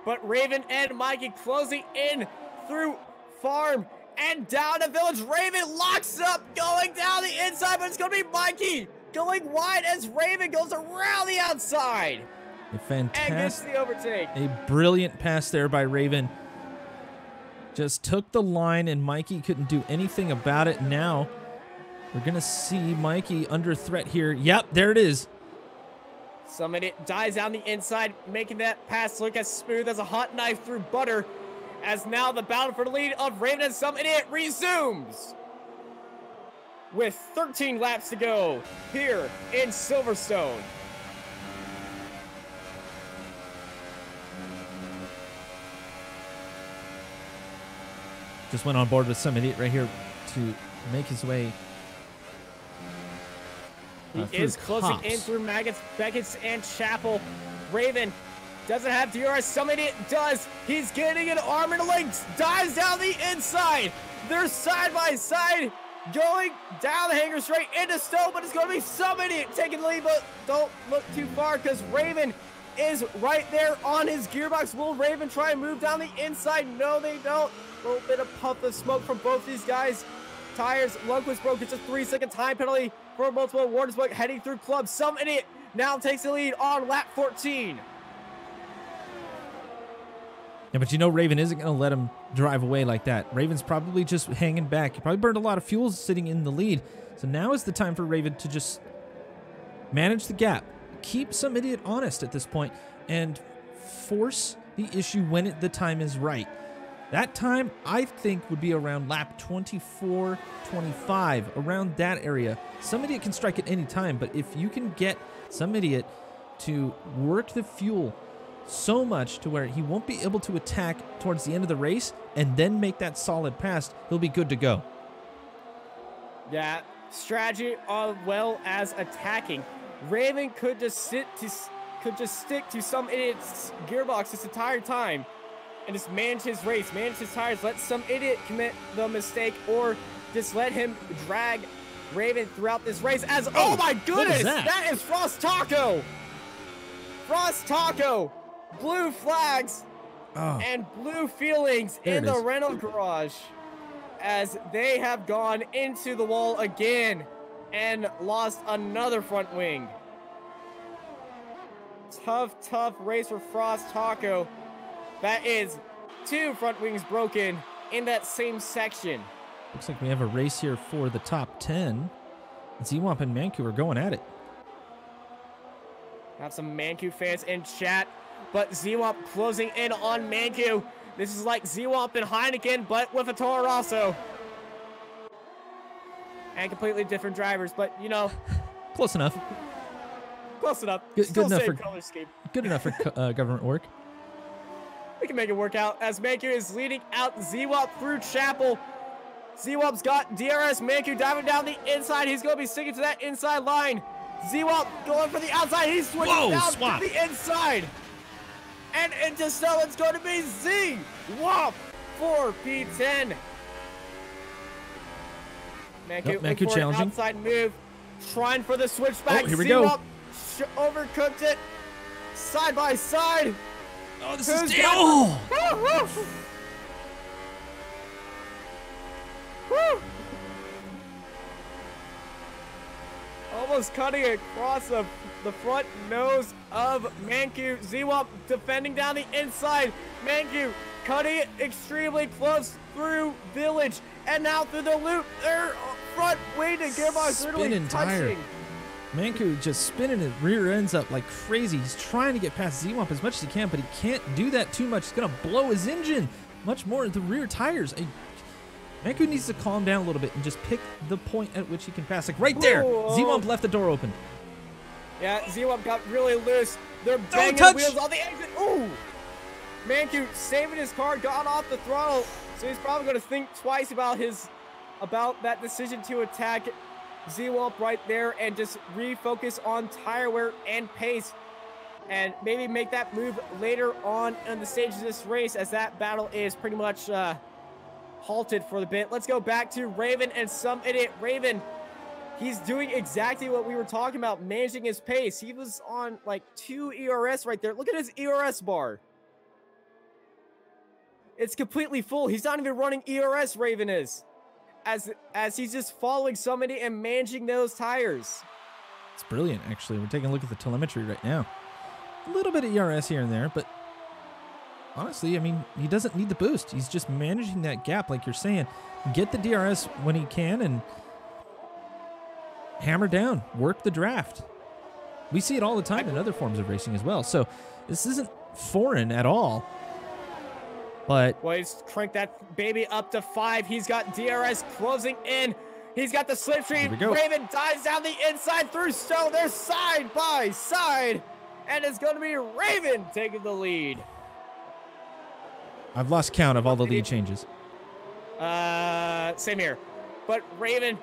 But Raven and Mikey closing in through farm and down to village. Raven locks up, going down the inside, but it's going to be Mikey going wide as Raven goes around the outside. A fantastic, and gets the overtake. A brilliant pass there by Raven. Just took the line, and Mikey couldn't do anything about it. Now we're going to see Mikey under threat here. Yep, there it is. Some Idiot dies down the inside, making that pass look as smooth as a hot knife through butter, as now the battle for the lead of Raven and Some Idiot resumes. With 13 laps to go here in Silverstone. Just went on board with Some Idiot right here to make his way. He is closing in through Maggots, Beckett's, and Chapel. Raven doesn't have DRS. Some Idiot does. He's getting an arm and a leg. Dives down the inside. They're side by side, going down the hanger straight into Stone, but it's going to be Some Idiot taking the lead, but don't look too far because Raven is right there on his gearbox. Will Raven try and move down the inside? No, they don't. A little bit of puff of smoke from both these guys. Tires, Lundqvist broke. It's a 3-second time penalty for multiple awards, but heading through club. Some Idiot now takes the lead on lap 14. Yeah, but you know Raven isn't going to let him drive away like that. Raven's probably just hanging back. He probably burned a lot of fuel sitting in the lead. So now is the time for Raven to just manage the gap. Keep Some Idiot honest at this point and force the issue when the time is right. That time, I think, would be around lap 24, 25, around that area. Some Idiot can strike at any time, but if you can get Some Idiot to work the fuel so much to where he won't be able to attack towards the end of the race and then make that solid pass, he'll be good to go. Yeah, strategy as well as attacking. Raven could just stick to Some Idiot's gearbox this entire time and just manage his race, manage his tires, let Some Idiot commit the mistake, or just let him drag Raven throughout this race as, oh my goodness, that is Frost Taco. Frost Taco, blue flags and blue feelings in the rental garage as they have gone into the wall again and lost another front wing. Tough race for Frost Taco. That is 2 front wings broken in that same section. Looks like we have a race here for the top 10. Z-Womp and Manku are going at it. Have some Manku fans in chat, but Z-Womp closing in on Manku. This is like Z-Womp and Heineken, but with a Toro Rosso. And completely different drivers, but you know. Close enough. Close enough. Good enough for color scheme. Good enough for government work. We can make it work out as Manku is leading out Z-Womp through Chapel. Z-Womp's got DRS. Manku diving down the inside. He's going to be sticking to that inside line. Z-Womp going for the outside. He's switching down to the inside. And into cell, it's going to be Z-Womp for P10. Manku challenging. Outside move. Trying for the switchback. Oh, here we go. Overcooked it. Side by side. Oh, this is woo! Almost cutting across the front nose of Manku. Z-Womp defending down the inside. Manku cutting it extremely close through Village and now through the loop. Their front wing to Gearbox literally touching. Manku just spinning his rear ends up like crazy. He's trying to get past Z-Womp as much as he can, but he can't do that too much. It's going to blow his engine much more at the rear tires. Manku needs to calm down a little bit and just pick the point at which he can pass. Like right there. Z-Womp left the door open. Yeah, Z-Womp got really loose. They're banging the wheels on the exit. Ooh! Manku saving his car, got off the throttle, so he's probably going to think twice about that decision to attack Z-Womp right there and just refocus on tire wear and pace and maybe make that move later on the stage of this race as that battle is pretty much halted for the bit. Let's go back to Raven and some idiot. Raven, he's doing exactly what we were talking about, managing his pace. He was on like 2 ERS right there. Look at his ERS bar. It's completely full. He's not even running ERS, Raven is. As he's just following somebody and managing those tires. It's brilliant, actually. We're taking a look at the telemetry right now. A little bit of ERS here and there, but honestly, I mean, he doesn't need the boost. He's just managing that gap, like you're saying. Get the DRS when he can and hammer down, work the draft. We see it all the time in other forms of racing as well. So this isn't foreign at all. But well, he's cranked that baby up to 5. He's got DRS closing in. He's got the slipstream. Raven dives down the inside through Stone. They're side by side. And it's going to be Raven taking the lead. I've lost count of all the lead changes. Same here. But Raven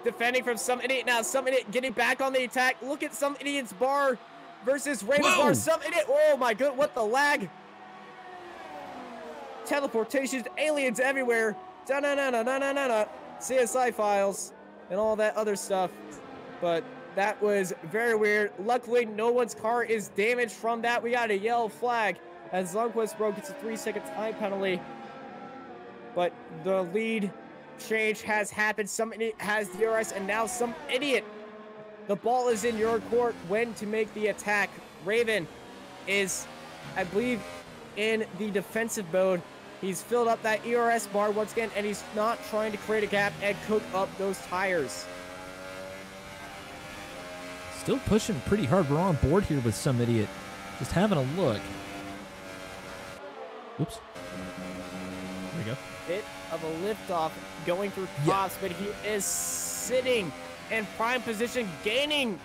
defending from some idiot now. Some idiot getting back on the attack. Look at some idiot's bar versus Raven's bar. Some idiot. Oh my god, what the lag. Teleportations, aliens everywhere. Da-na-na-na-na-na-na. CSI files and all that other stuff. But that was very weird. Luckily, no one's car is damaged from that. We got a yellow flag as Lundqvist broke. It's a 3-second time penalty. But the lead change has happened. Some idiot has DRS, and now some idiot. The ball is in your court when to make the attack. Raven is, I believe, in the defensive mode. He's filled up that ERS bar once again, and he's not trying to create a gap and cook up those tires. Still pushing pretty hard. We're on board here with some idiot. Just having a look. Oops. There we go. Bit of a liftoff going through Cops, but he is sitting in prime position, gaining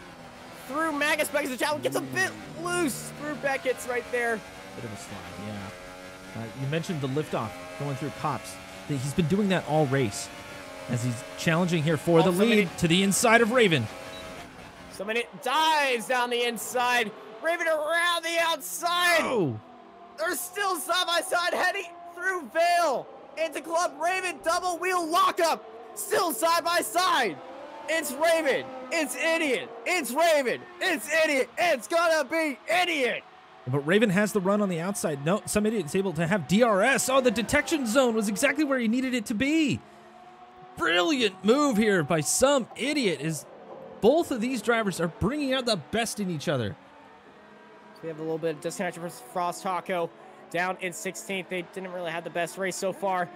through Magus. Magus the challenge gets a bit loose through Beckett's right there. Bit of a slide, yeah. You mentioned the liftoff going through Cops. He's been doing that all race as he's challenging here for the lead to the inside of Raven. Somebody dives down the inside. Raven around the outside. Oh. They're still side by side heading through Vale into Club. Raven double wheel lockup. Still side by side. It's Raven. It's Idiot. It's Raven. It's Idiot. It's gonna be Idiot. But Raven has the run on the outside. No, some idiot is able to have DRS. Oh, the detection zone was exactly where he needed it to be. Brilliant move here by some idiot. Is both of these drivers are bringing out the best in each other. So we have a little bit of disconnection for Frost Taco. Down in 16th. They didn't really have the best race so far.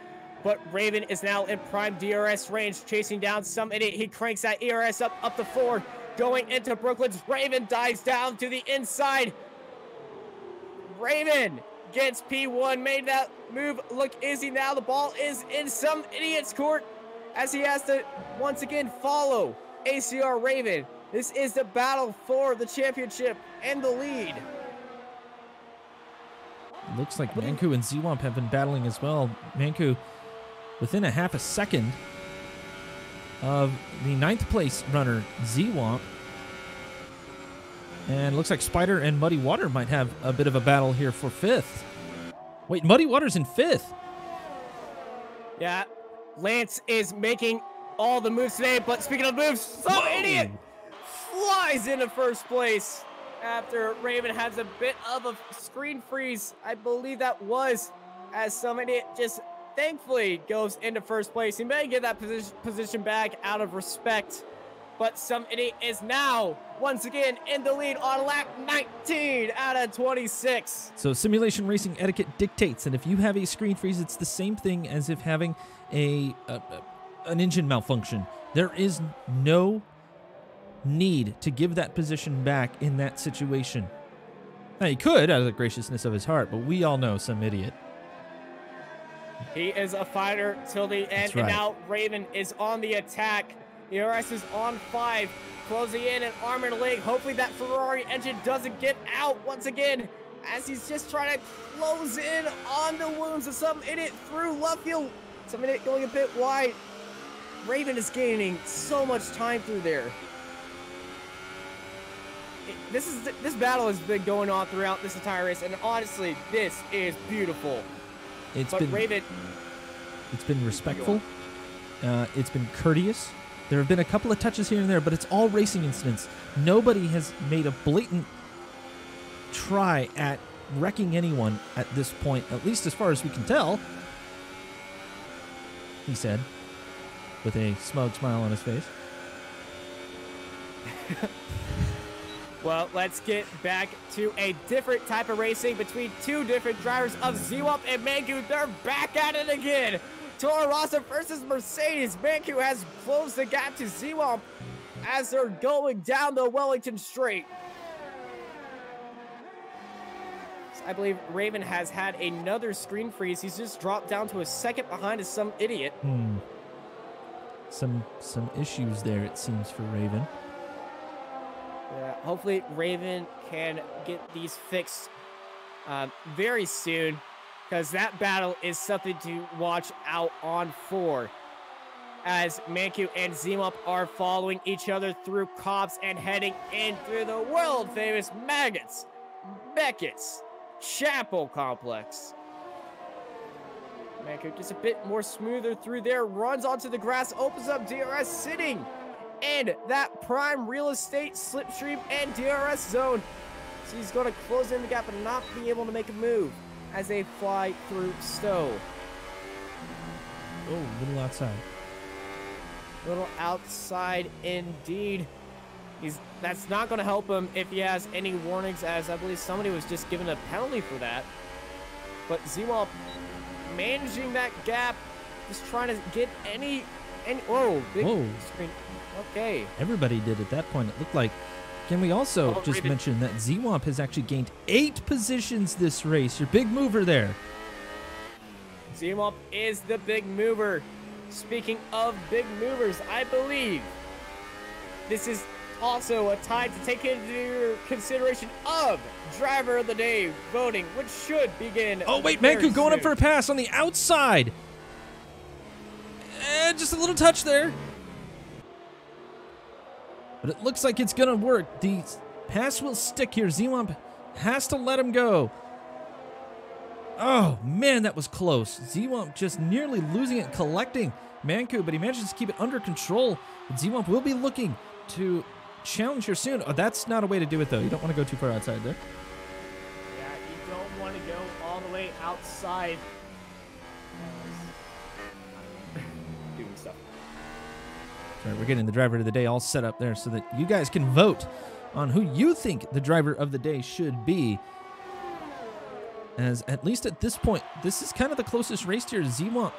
But Raven is now in prime DRS range, chasing down some idiot. He cranks that ERS up to 4. Going into Brooklyn's. Raven dives down to the inside. Raven gets P1, made that move look easy. Now the ball is in some idiot's court as he has to once again follow ACR Raven. This is the battle for the championship and the lead. Looks like Manku and Zwamp have been battling as well. Manku within a half a second of the 9th place runner, Zwamp. And looks like Spider and Muddy Water might have a bit of a battle here for 5th. Wait, Muddy Water's in 5th. Yeah, Lance is making all the moves today, but speaking of moves, some idiot flies into first place after Raven has a bit of a screen freeze. I believe that was, as some idiot just thankfully goes into first place. He may get that position back out of respect, but some idiot is now once again in the lead on lap 19 out of 26. So simulation racing etiquette dictates that if you have a screen freeze, it's the same thing as if having an engine malfunction. There is no need to give that position back in that situation. Now, he could out of the graciousness of his heart, but we all know some idiot. He is a fighter till the end, and now Raven is on the attack. ERS is on 5, closing in and arm and leg. Hopefully that Ferrari engine doesn't get out once again, as he's just trying to close in on the wounds of some idiot through left field. Some idiot going a bit wide. Raven is gaining so much time through there. This battle has been going on throughout this entire race, and honestly, this is beautiful. It's been respectful. It's been courteous. There have been a couple of touches here and there, but it's all racing incidents. Nobody has made a blatant try at wrecking anyone at this point, at least as far as we can tell, he said, with a smug smile on his face. Well, let's get back to a different type of racing between two different drivers of Zwamp and Manku. They're back at it again. Toro Rosso versus Mercedes. Manku has closed the gap to Zwamp as they're going down the Wellington Straight. I believe Raven has had another screen freeze. He's just dropped down to a second behind as some idiot. Some issues there, it seems, for Raven. Yeah, hopefully Raven can get these fixed very soon, because that battle is something to watch out on for, as Manku and Zwamp are following each other through Cops and heading in through the world-famous Maggots, Beckett's Chapel Complex. Manku just a bit more smoother through there, runs onto the grass, opens up DRS, sitting in that prime real estate slipstream and DRS zone. So he's going to close in the gap and not be able to make a move as they fly through Stowe. Oh, a little outside. A little outside indeed. That's not going to help him if he has any warnings, as I believe somebody was just given a penalty for that. But Zwamp managing that gap, just trying to get any whoa, big screen. Okay. Everybody did at that point, it looked like. Can we also just mention that Zwamp has actually gained 8 positions this race? Your big mover there. Zwamp is the big mover. Speaking of big movers, I believe this is also a time to take into consideration of Driver of the Day voting, which should begin. Oh, wait, Manku going up for a pass on the outside. Just a little touch there. But it looks like it's going to work. The pass will stick here. Zwamp has to let him go. Oh, man, that was close. Z-Womp just nearly losing it, collecting Manku, but he manages to keep it under control. Z-Womp will be looking to challenge here soon. Oh, that's not a way to do it, though. You don't want to go too far outside there. Yeah, you don't want to go all the way outside. Doing stuff. All right, we're getting the driver of the day all set up there so that you guys can vote on who you think the driver of the day should be. As at least at this point, this is kind of the closest race here. Z-Womp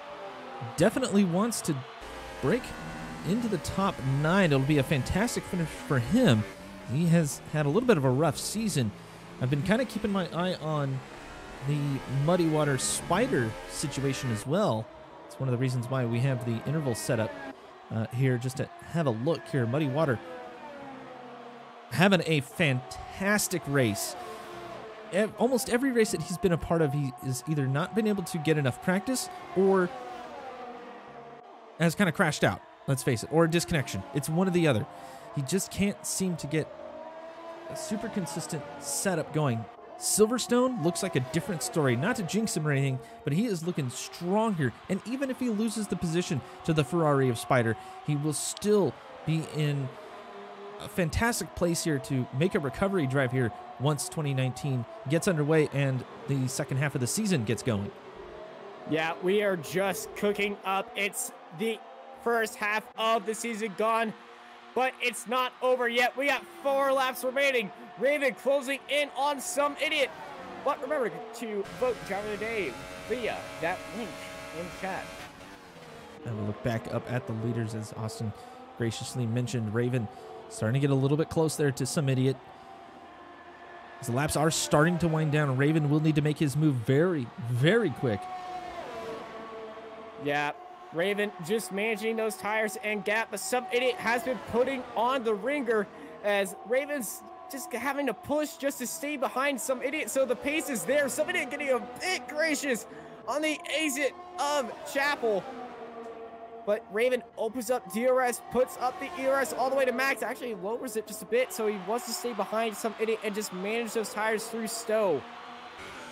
definitely wants to break into the top 9. It'll be a fantastic finish for him. He has had a little bit of a rough season. I've been kind of keeping my eye on the Muddy Water Spider situation as well. It's one of the reasons why we have the interval set up here, just to have a look here. Muddy Water having a fantastic race. Almost every race that he's been a part of, he has either not been able to get enough practice or has kind of crashed out, let's face it, or a disconnection. It's one or the other. He just can't seem to get a super consistent setup going. Silverstone looks like a different story. Not to jinx him or anything, but he is looking strong here. And even if he loses the position to the Ferrari of Spider, he will still be in a fantastic place here to make a recovery drive here once 2019 gets underway and the second half of the season gets going. Yeah, we are just cooking up. It's the first half of the season gone, but it's not over yet. We got 4 laps remaining. Raven closing in on some idiot. But remember to vote driver of the day via that link in chat. And we'll look back up at the leaders as Austin graciously mentioned. Raven starting to get a little bit close there to some idiot. As the laps are starting to wind down, Raven will need to make his move very, very quick. Yeah, Raven just managing those tires and gap, but some idiot has been putting on the ringer as Raven's just having to push just to stay behind some idiot. So the pace is there. Some idiot getting a bit gracious on the exit of Chapel. But Raven opens up DRS, puts up the ERS all the way to max, actually lowers it just a bit, so he wants to stay behind some idiot and just manage those tires through Stowe.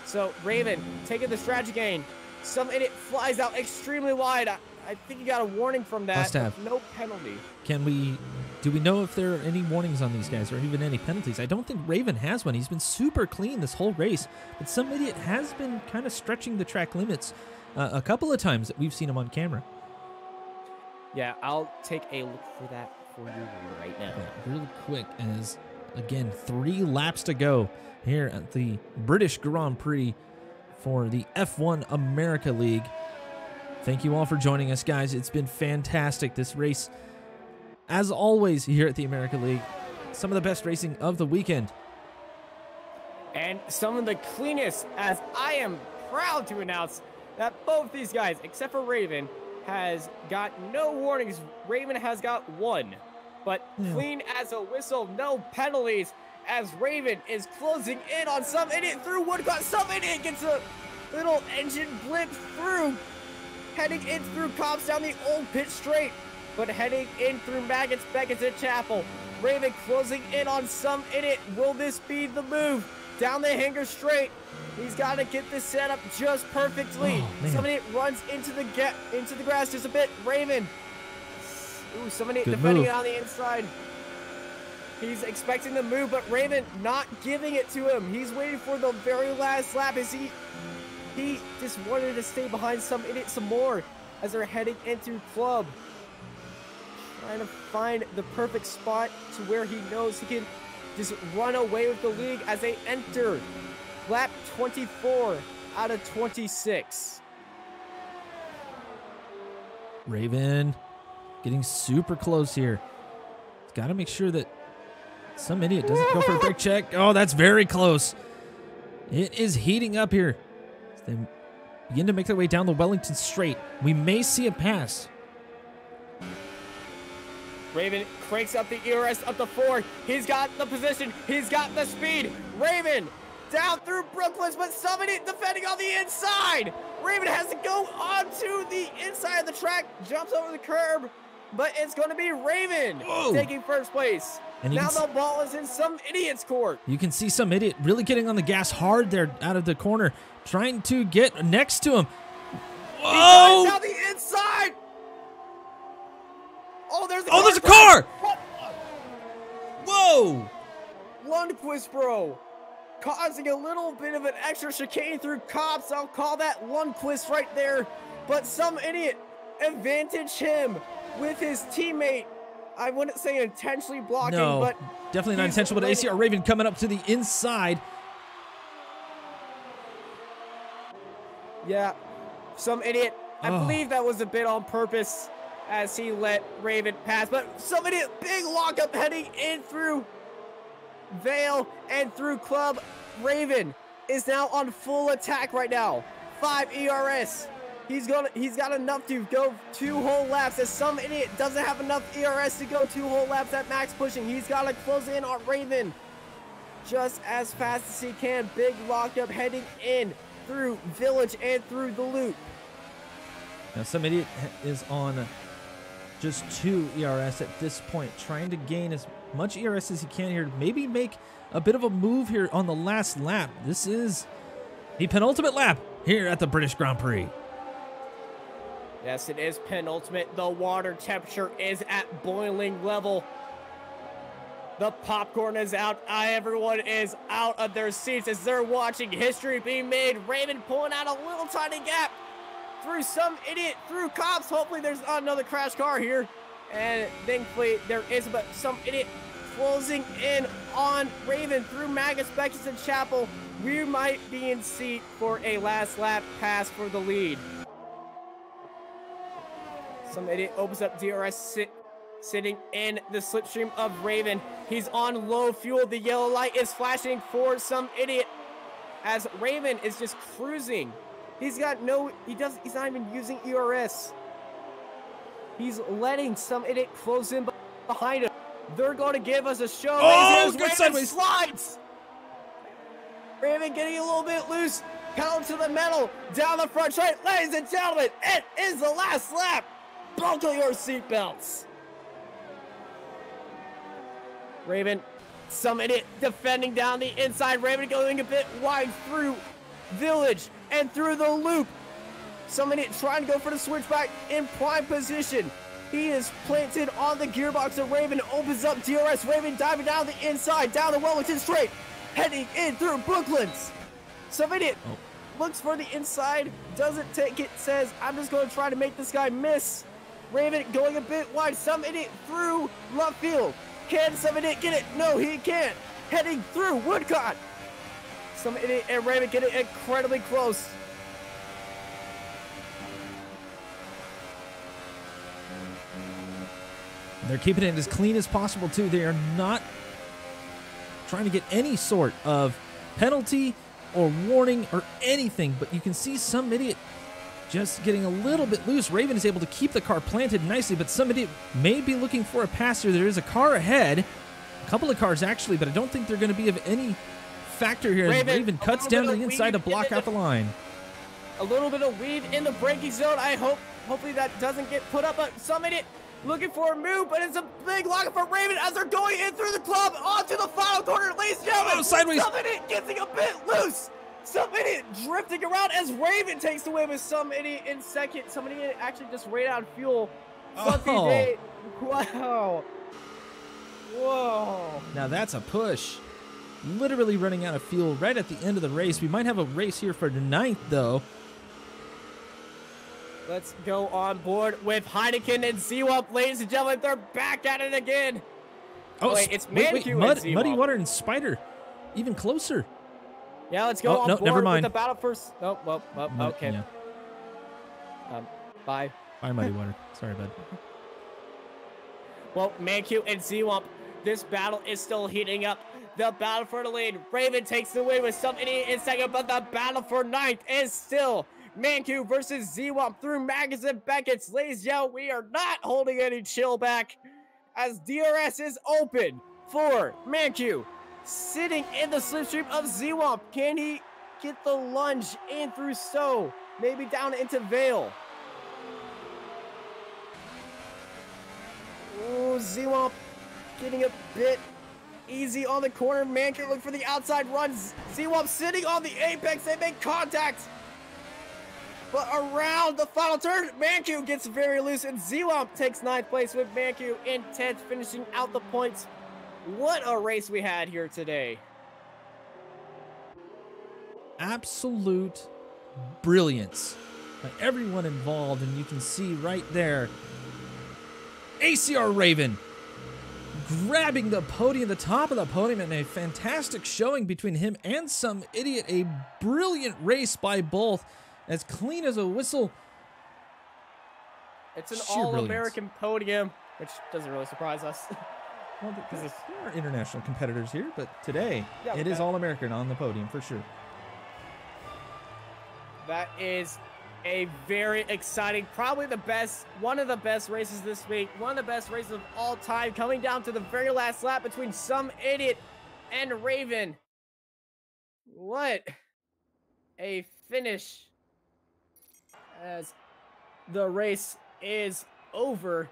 So Raven taking the strategy gain. Some idiot flies out extremely wide. I think he got a warning from that. Must have. No penalty. Do we know if there are any warnings on these guys or even any penalties? I don't think Raven has one. He's been super clean this whole race, but some idiot has been kind of stretching the track limits a couple of times that we've seen him on camera. Yeah, I'll take a look for that for you right now. Yeah, real quick, as again 3 laps to go here at the British Grand Prix for the F1 America League. Thank you all for joining us, guys. It's been fantastic. This race, as always, here at the America League, some of the best racing of the weekend. And some of the cleanest, as I am proud to announce that both these guys, except for Raven, has got no warnings. Raven has got 1, but clean as a whistle, no penalties, as Raven is closing in on some idiot through Woodcock. Some idiot gets a little engine blip through, heading in through Cobbs down the old pit straight, but heading in through Maggots, Beckett, and Chapel. Raven closing in on some idiot. Will this be the move? Down the hanger straight. He's got to get this set up just perfectly. Somebody runs into the grass just a bit. Raven. Ooh, somebody defending it on the inside. He's expecting the move, but Raven not giving it to him. He's waiting for the very last lap as he just wanted to stay behind some idiot some more as they're heading into club. Trying to find the perfect spot to where he knows he can just run away with the league as they enter lap 24 out of 26. Raven getting super close here. He's got to make sure that some idiot doesn't go for a brake check. Oh, that's very close. It is heating up here. They begin to make their way down the Wellington Straight. We may see a pass. Raven cranks up the ERS up to 4. He's got the position. He's got the speed. Raven down through Brooklyn, but somebody defending on the inside. Raven has to go onto the inside of the track, jumps over the curb, but it's going to be Raven taking first place. And now the ball is in some idiot's court. You can see some idiot really getting on the gas hard there out of the corner, trying to get next to him. Whoa! Down the inside. Oh, there's a car! Whoa! Lundqvist, bro, causing a little bit of an extra chicane through cops. I'll call that Lundqvist right there. But some idiot advantaged him with his teammate. I wouldn't say intentionally blocking, but definitely not intentional. But ACR Raven coming up to the inside. Yeah, some idiot. I believe that was a bit on purpose as he let Raven pass. But some idiot, big lockup heading in through Vale and through Club. Raven is now on full attack right now. 5 ERS. He's got enough to go 2 whole laps, as some idiot doesn't have enough ERS to go 2 whole laps at max pushing. He's got to close in on Raven just as fast as he can. Big lockup heading in through Village and through the loop. Now some idiot is on just 2 ERS at this point, trying to gain as much ERS as he can here. Maybe make a bit of a move here on the last lap. This is the penultimate lap here at the British Grand Prix. Yes, it is penultimate. The water temperature is at boiling level. The popcorn is out. Everyone is out of their seats as they're watching history being made. Raven pulling out a little tiny gap through some idiot, through cops. Hopefully there's not another crash car here. And thankfully there is, but some idiot closing in on Raven through Magus, Beckett, and Chapel. We might be in seat for a last lap pass for the lead. Some idiot opens up DRS sitting in the slipstream of Raven. He's on low fuel. The yellow light is flashing for some idiot as Raven is just cruising. He's not even using ERS. He's letting some idiot close in behind him. They're going to give us a show. Oh, good Raven sideways. Slides. Raven getting a little bit loose. Pedal to the metal. Down the front straight. Ladies and gentlemen, it is the last lap. Buckle your seatbelts. Raven, some idiot defending down the inside. Raven going a bit wide through Village and through the loop. Some idiot trying to go for the switchback in prime position. He is planted on the gearbox of Raven. Opens up DRS. Raven diving down the inside, down the Wellington straight, heading in through Brooklands. Some idiot looks for the inside, doesn't take it, says, I'm just going to try to make this guy miss. Raven going a bit wide. Some idiot through left field. Can some idiot get it? No, he can't. Heading through Woodcott. Some idiot and Raven get it incredibly close. They're keeping it as clean as possible, too. They are not trying to get any sort of penalty or warning or anything, but you can see some idiot just getting a little bit loose. Raven is able to keep the car planted nicely, but some idiot may be looking for a pass here. There is a car ahead, a couple of cars actually, but I don't think they're going to be of any factor here. Raven cuts down to the inside to block out the line. A little bit of weed in the braking zone. Hopefully that doesn't get put up, but some idiot looking for a move, but it's a big lockup for Raven as they're going in through the club onto the final corner. Ladies and gentlemen, sideways. Some idiot getting a bit loose. Some idiot drifting around as Raven takes the win with some idiot in second. Some idiot actually just ran out of fuel. Wow. Whoa. Now that's a push. Literally running out of fuel right at the end of the race. We might have a race here for tonight, though. Let's go on board with Heineken and Zewup. Ladies and gentlemen, they're back at it again. Oh, wait, it's wait, Zewup. Muddy Water and Spider. Even closer. Yeah, let's go on board never mind. with the battle first. Oh, well, okay. Yeah. Bye. Bye, Muddy Water. Sorry, bud. Well, Mancu and Zewup, this battle is still heating up. The battle for the lead. Raven takes the win with some idiot in second, but the battle for ninth is still Mancu versus Zewup through Magus and Beckett's. Ladies and gentlemen, we are not holding any chill back as DRS is open for Mancu. Sitting in the slipstream of Zewup. Can he get the lunge in through Stowe? Maybe down into Vale. Ooh, Zewup getting a bit easy on the corner. Mankiw looking for the outside runs. Z-Womp sitting on the apex. They make contact. But around the final turn, Mankiw gets very loose, and Z-Womp takes 9th place with Mankiw in 10th, finishing out the points. What a race we had here today. Absolute brilliance by everyone involved, and you can see right there ACR Raven grabbing the podium, the top of the podium, and a fantastic showing between him and Some Idiot. A brilliant race by both, as clean as a whistle. It's an all-American podium, which doesn't really surprise us. Well, because there are international competitors here, but today it is all-American on the podium for sure. That is a very exciting, probably the best, one of the best races this week, one of the best races of all time, coming down to the very last lap between Some Idiot and Raven. What a finish, as the race is over.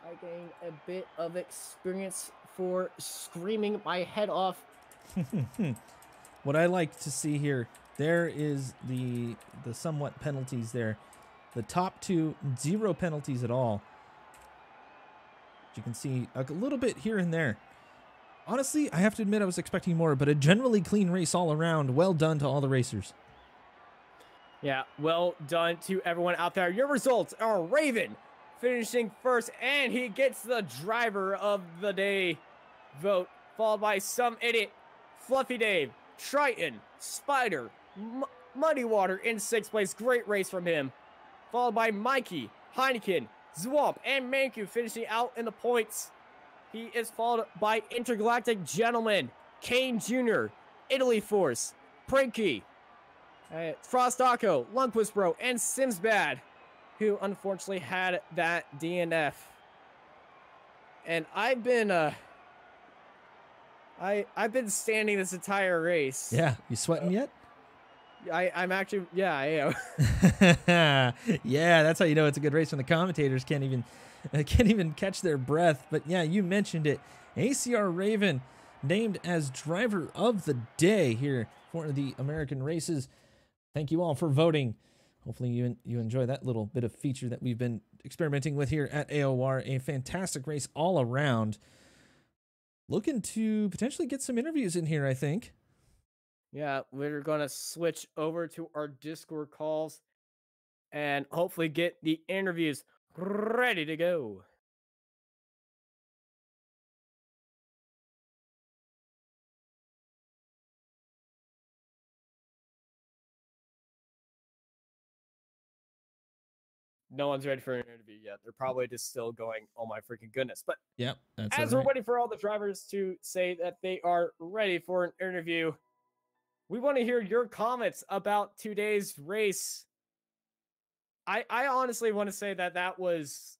I gained a bit of experience for screaming my head off. What I like to see here, there is the somewhat penalties there. The top two, 0 penalties at all. You can see a little bit here and there. Honestly, I have to admit I was expecting more, but a generally clean race all around. Well done to all the racers. Yeah, well done to everyone out there. Your results are Raven finishing first, and he gets the driver of the day vote, followed by Some Idiot, Fluffy Dave, Triton, Spider, Muddy Water in 6th place. Great race from him. Followed by Mikey, Heineken, Zwamp, and Mankiw finishing out in the points. He is followed by Intergalactic Gentleman, Kane Jr., Italy Force, Prinky, Frostaco, Lundquist Bro, and Simsbad, who unfortunately had that DNF. And I've been I've been standing this entire race. Yeah, you sweating yet? I'm actually, yeah, I am. Yeah, that's how you know it's a good race, when the commentators can't even catch their breath. But yeah, you mentioned it. ACR Raven named as driver of the day here for the American races. Thank you all for voting. Hopefully you enjoy that little bit of feature that we've been experimenting with here at AOR. A fantastic race all around. Looking to potentially get some interviews in here, I think. Yeah, we're going to switch over to our Discord calls and hopefully get the interviews ready to go. No one's ready for an interview yet. They're probably just still going, oh my freaking goodness. But yep, that's as we're waiting for all the drivers to say that they are ready for an interview, we want to hear your comments about today's race. I honestly want to say that that was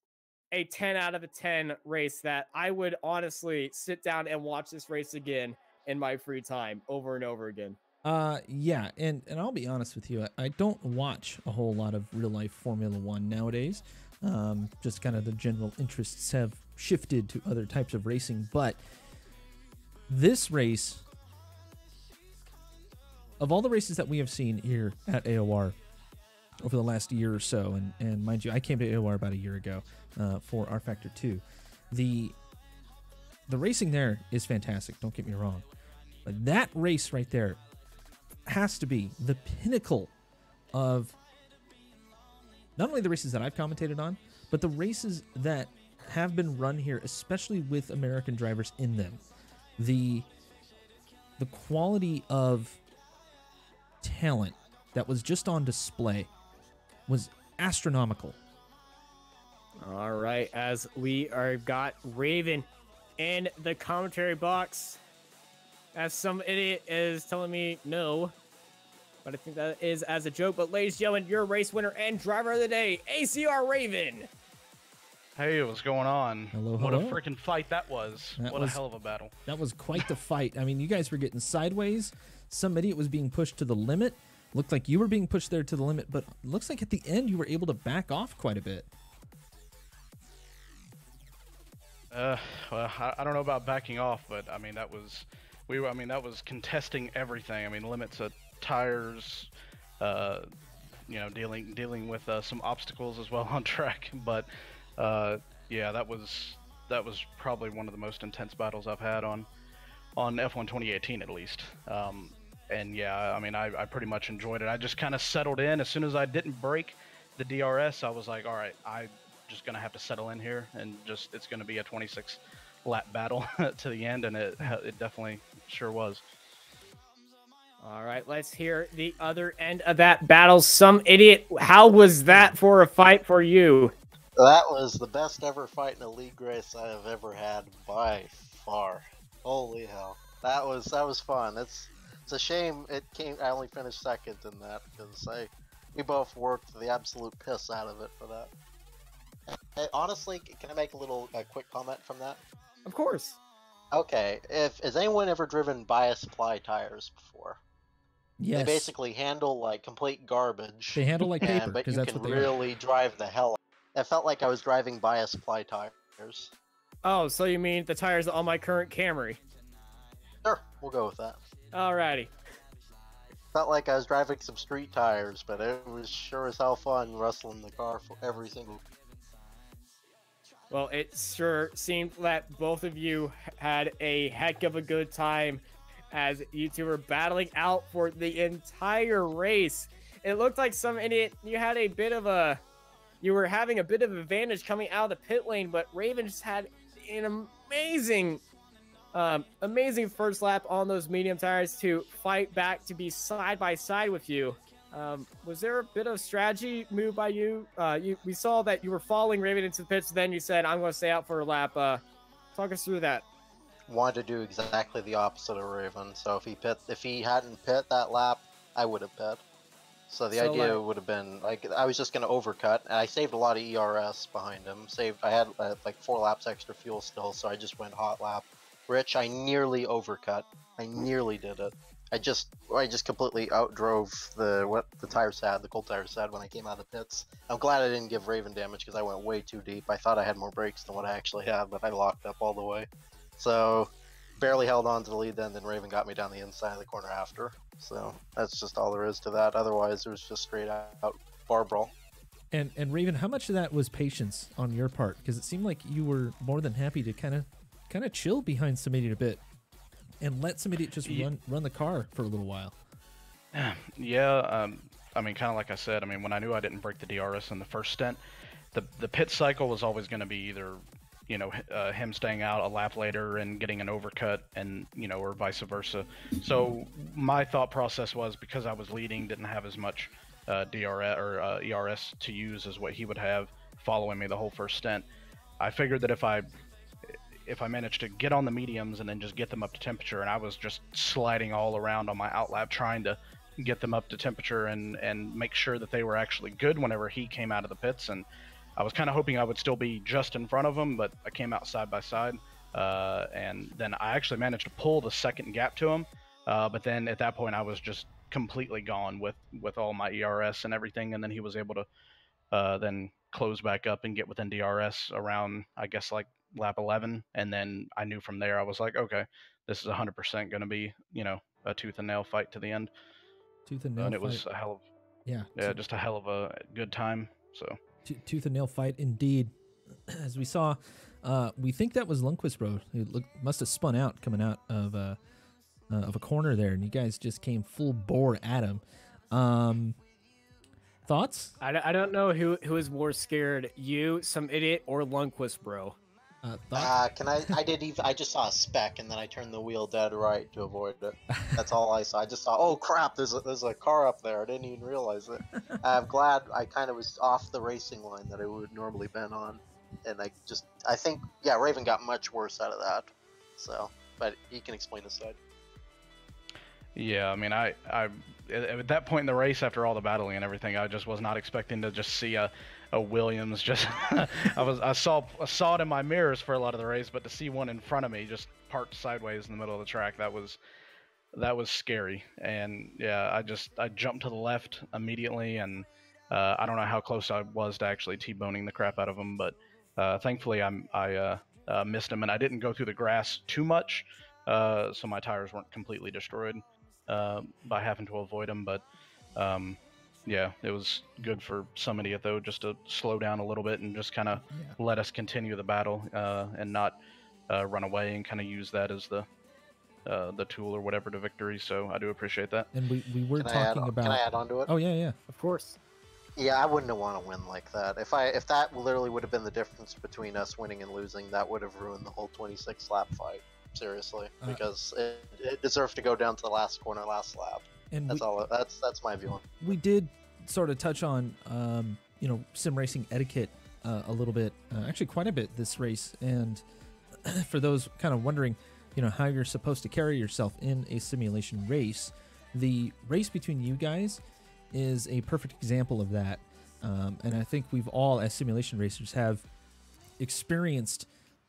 a 10 out of a 10 race that I would honestly sit down and watch this race again in my free time over and over again. Yeah, and I'll be honest with you, I don't watch a whole lot of real life Formula One nowadays. Just kind of the general interests have shifted to other types of racing, but this race, of all the races that we have seen here at AOR over the last year or so, and mind you, I came to AOR about a year ago for R Factor 2. The racing there is fantastic, don't get me wrong, but that race right there has to be the pinnacle of not only the races that I've commentated on, but the races that have been run here, especially with American drivers in them. The quality of talent that was just on display was astronomical. All right, as we are got Raven in the commentary box, as some idiot is telling me no, but I think that is as a joke. But ladies and gentlemen, your race winner and driver of the day, ACR Raven. Hey, what's going on? Hello, what hello. a freaking fight that was. What a hell of a battle. That was quite the fight. I mean, you guys were getting sideways. Some idiot was being pushed to the limit. Looked like you were being pushed there to the limit, but looks like at the end you were able to back off quite a bit. Well, I don't know about backing off, but I mean that was that was contesting everything. I mean limits of tires, you know, dealing with some obstacles as well on track. But yeah, that was probably one of the most intense battles I've had on F1 2018 at least. And yeah, I mean I pretty much enjoyed it. I just kind of settled in as soon as I didn't break the DRS. I was like, all right, I just gonna have to settle in here, and just it's gonna be a 26 lap battle to the end, and it definitely sure was. All right, let's hear the other end of that battle. Some idiot, how was that for a fight for you? That was the best ever fight in a league race I have ever had by far. Holy hell, that was fun. It's a shame I only finished second in that, because we both worked the absolute piss out of it for that. Hey, honestly, can I make a quick comment from that? Of course. Okay, has anyone ever driven bias-ply tires before? Yes. They basically handle like complete garbage. They handle like paper, but because you that's can what they really drive the hell out. It felt like I was driving bias-ply tires. Oh, so you mean the tires on my current Camry? Sure, we'll go with that. Alrighty. Felt like I was driving some street tires, but it was sure as hell fun wrestling the car for every single. Well, it sure seemed that both of you had a heck of a good time as you two were battling out for the entire race. It looked like some idiot, you had a bit of a, you were having a bit of advantage coming out of the pit lane, but Raven just had an amazing first lap on those medium tires to fight back to be side by side with you. Was there a bit of strategy move by you? We saw that you were following Raven into the pits, then you said, I'm going to stay out for a lap. Talk us through that. Wanted to do exactly the opposite of Raven. So if he hadn't pit that lap, I would have pit. So the idea would have been like I was just going to overcut, and I saved a lot of ERS behind him. I had like 4 laps extra fuel still, so I just went hot lap. Rich, I nearly overcut. I nearly did it. I just completely outdrove what the tires had, the cold tires had when I came out of the pits. I'm glad I didn't give Raven damage because I went way too deep. I thought I had more brakes than what I actually had, but I locked up all the way. So barely held on to the lead then Raven got me down the inside of the corner after. So that's just all there is to that. Otherwise, it was just straight out bar brawl. And Raven, how much of that was patience on your part? Because it seemed like you were more than happy to kind of chill behind somebody a bit and let somebody just run the car for a little while. Yeah, I mean, kind of like I said, I mean, when I knew I didn't break the DRS in the first stint, the pit cycle was always going to be either, you know, him staying out a lap later and getting an overcut, and, you know, or vice versa. So my thought process was, because I was leading, didn't have as much DRS or ERS to use as what he would have following me the whole first stint. I figured that if I managed to get on the mediums and then just get them up to temperature, and I was just sliding all around on my outlap trying to get them up to temperature and make sure that they were actually good whenever he came out of the pits. And I was kind of hoping I would still be just in front of him, but I came out side by side, and then I actually managed to pull the second gap to him, but then at that point I was just completely gone with all my ERS and everything, and then he was able to then close back up and get within DRS around, I guess, like lap 11, and then I knew from there, I was like, okay, this is 100% going to be, you know, a tooth and nail fight to the end. Tooth and nail and fight. It was a hell of, yeah, just a hell of a good time. So tooth and nail fight indeed. As we saw, we think that was Lundqvist Road. It must have spun out coming out of a corner there, and you guys just came full bore at him. Thoughts? I don't know who is more scared, you, some idiot, or Lundqvist, bro. I just saw a speck, and then I turned the wheel dead right to avoid it. That's all I saw. I just saw, oh crap, there's a car up there. I didn't even realize it. I'm glad I kind of was off the racing line that I would normally been on, and I think Raven got much worse out of that. So, but he can explain his side. Yeah, I mean, I at that point in the race, after all the battling and everything, I just was not expecting to just see a Williams just I saw it in my mirrors for a lot of the race, but to see one in front of me just parked sideways in the middle of the track, that was scary. And yeah, I jumped to the left immediately, and I don't know how close I was to actually T-boning the crap out of him, but thankfully I missed him, and I didn't go through the grass too much, so my tires weren't completely destroyed by having to avoid him. But yeah, it was good for some idiot though, just to slow down a little bit and just kind of let us continue the battle and not run away and kind of use that as the tool or whatever to victory. So I do appreciate that. And we were talking about. Can I add on to it? Oh yeah, Of course. Yeah, I wouldn't want to win like that. If that literally would have been the difference between us winning and losing, that would have ruined the whole 26 lap fight. Seriously, because it deserved to go down to the last corner, last lap. And that's my view on it. We did sort of touch on sim racing etiquette a little bit, actually quite a bit this race. And for those kind of wondering, how you're supposed to carry yourself in a simulation race, the race between you guys is a perfect example of that. And I think we've all, as simulation racers, have experienced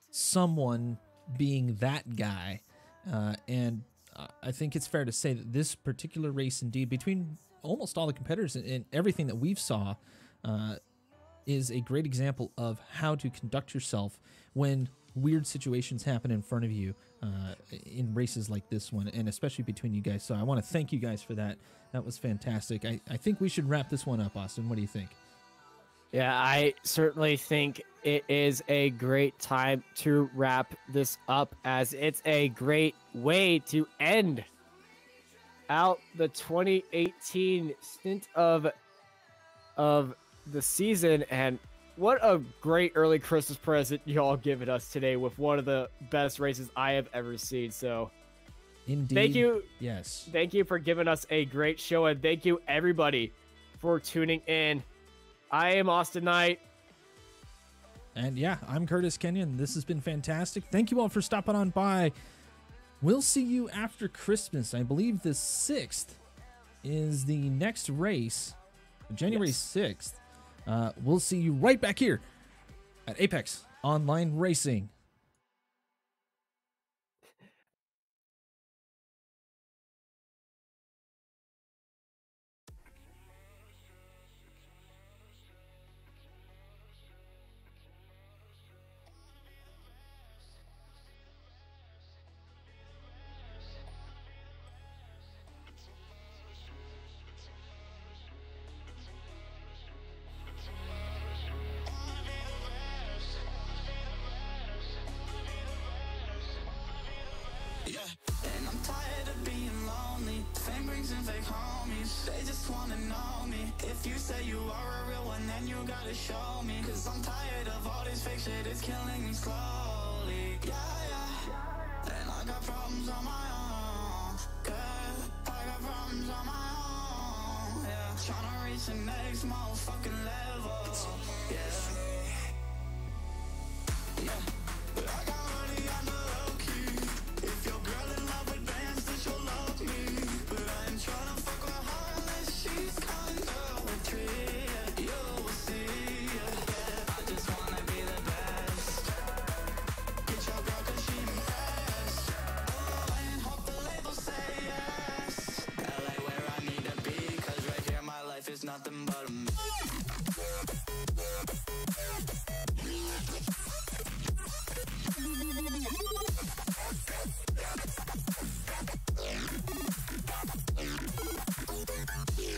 someone being that guy. And I think it's fair to say that this particular race, indeed, between almost all the competitors and everything that we've saw, is a great example of how to conduct yourself when weird situations happen in front of you in races like this one, and especially between you guys. So I want to thank you guys for that. That was fantastic. I think we should wrap this one up, Austin. What do you think? Yeah, I certainly think it is a great time to wrap this up, as it's a great way to end out the 2018 stint of the season. And what a great early Christmas present y'all given us today with one of the best races I have ever seen. So indeed, thank you. Yes, thank you for giving us a great show, and thank you everybody for tuning in. I am Austin Knight. And yeah, I'm Curtis Kenyon. This has been fantastic. Thank you all for stopping on by. We'll see you after Christmas. I believe the 6th is the next race, January 6th. We'll see you right back here at Apex Online Racing. And I'm tired of being lonely. Fame brings in fake homies. They just wanna know me. If you say you are a real one, then you gotta show me. Cause I'm tired of all this fake shit, it's killing me slowly. Yeah. And I got problems on my own. Yeah, I got problems on my own. Yeah, tryna reach the next motherfucking level. Yeah. Yeah. But I got money on the low key. If your girl in love with bands, then she'll love me. But I ain't tryna fuck with her unless she's under a tree. You will see. Yeah. I just wanna be the best. Get your girl cause she impressed. Oh, and hope the label say yes. LA where I need to be, cause right here my life is nothing but a mess. Yeah.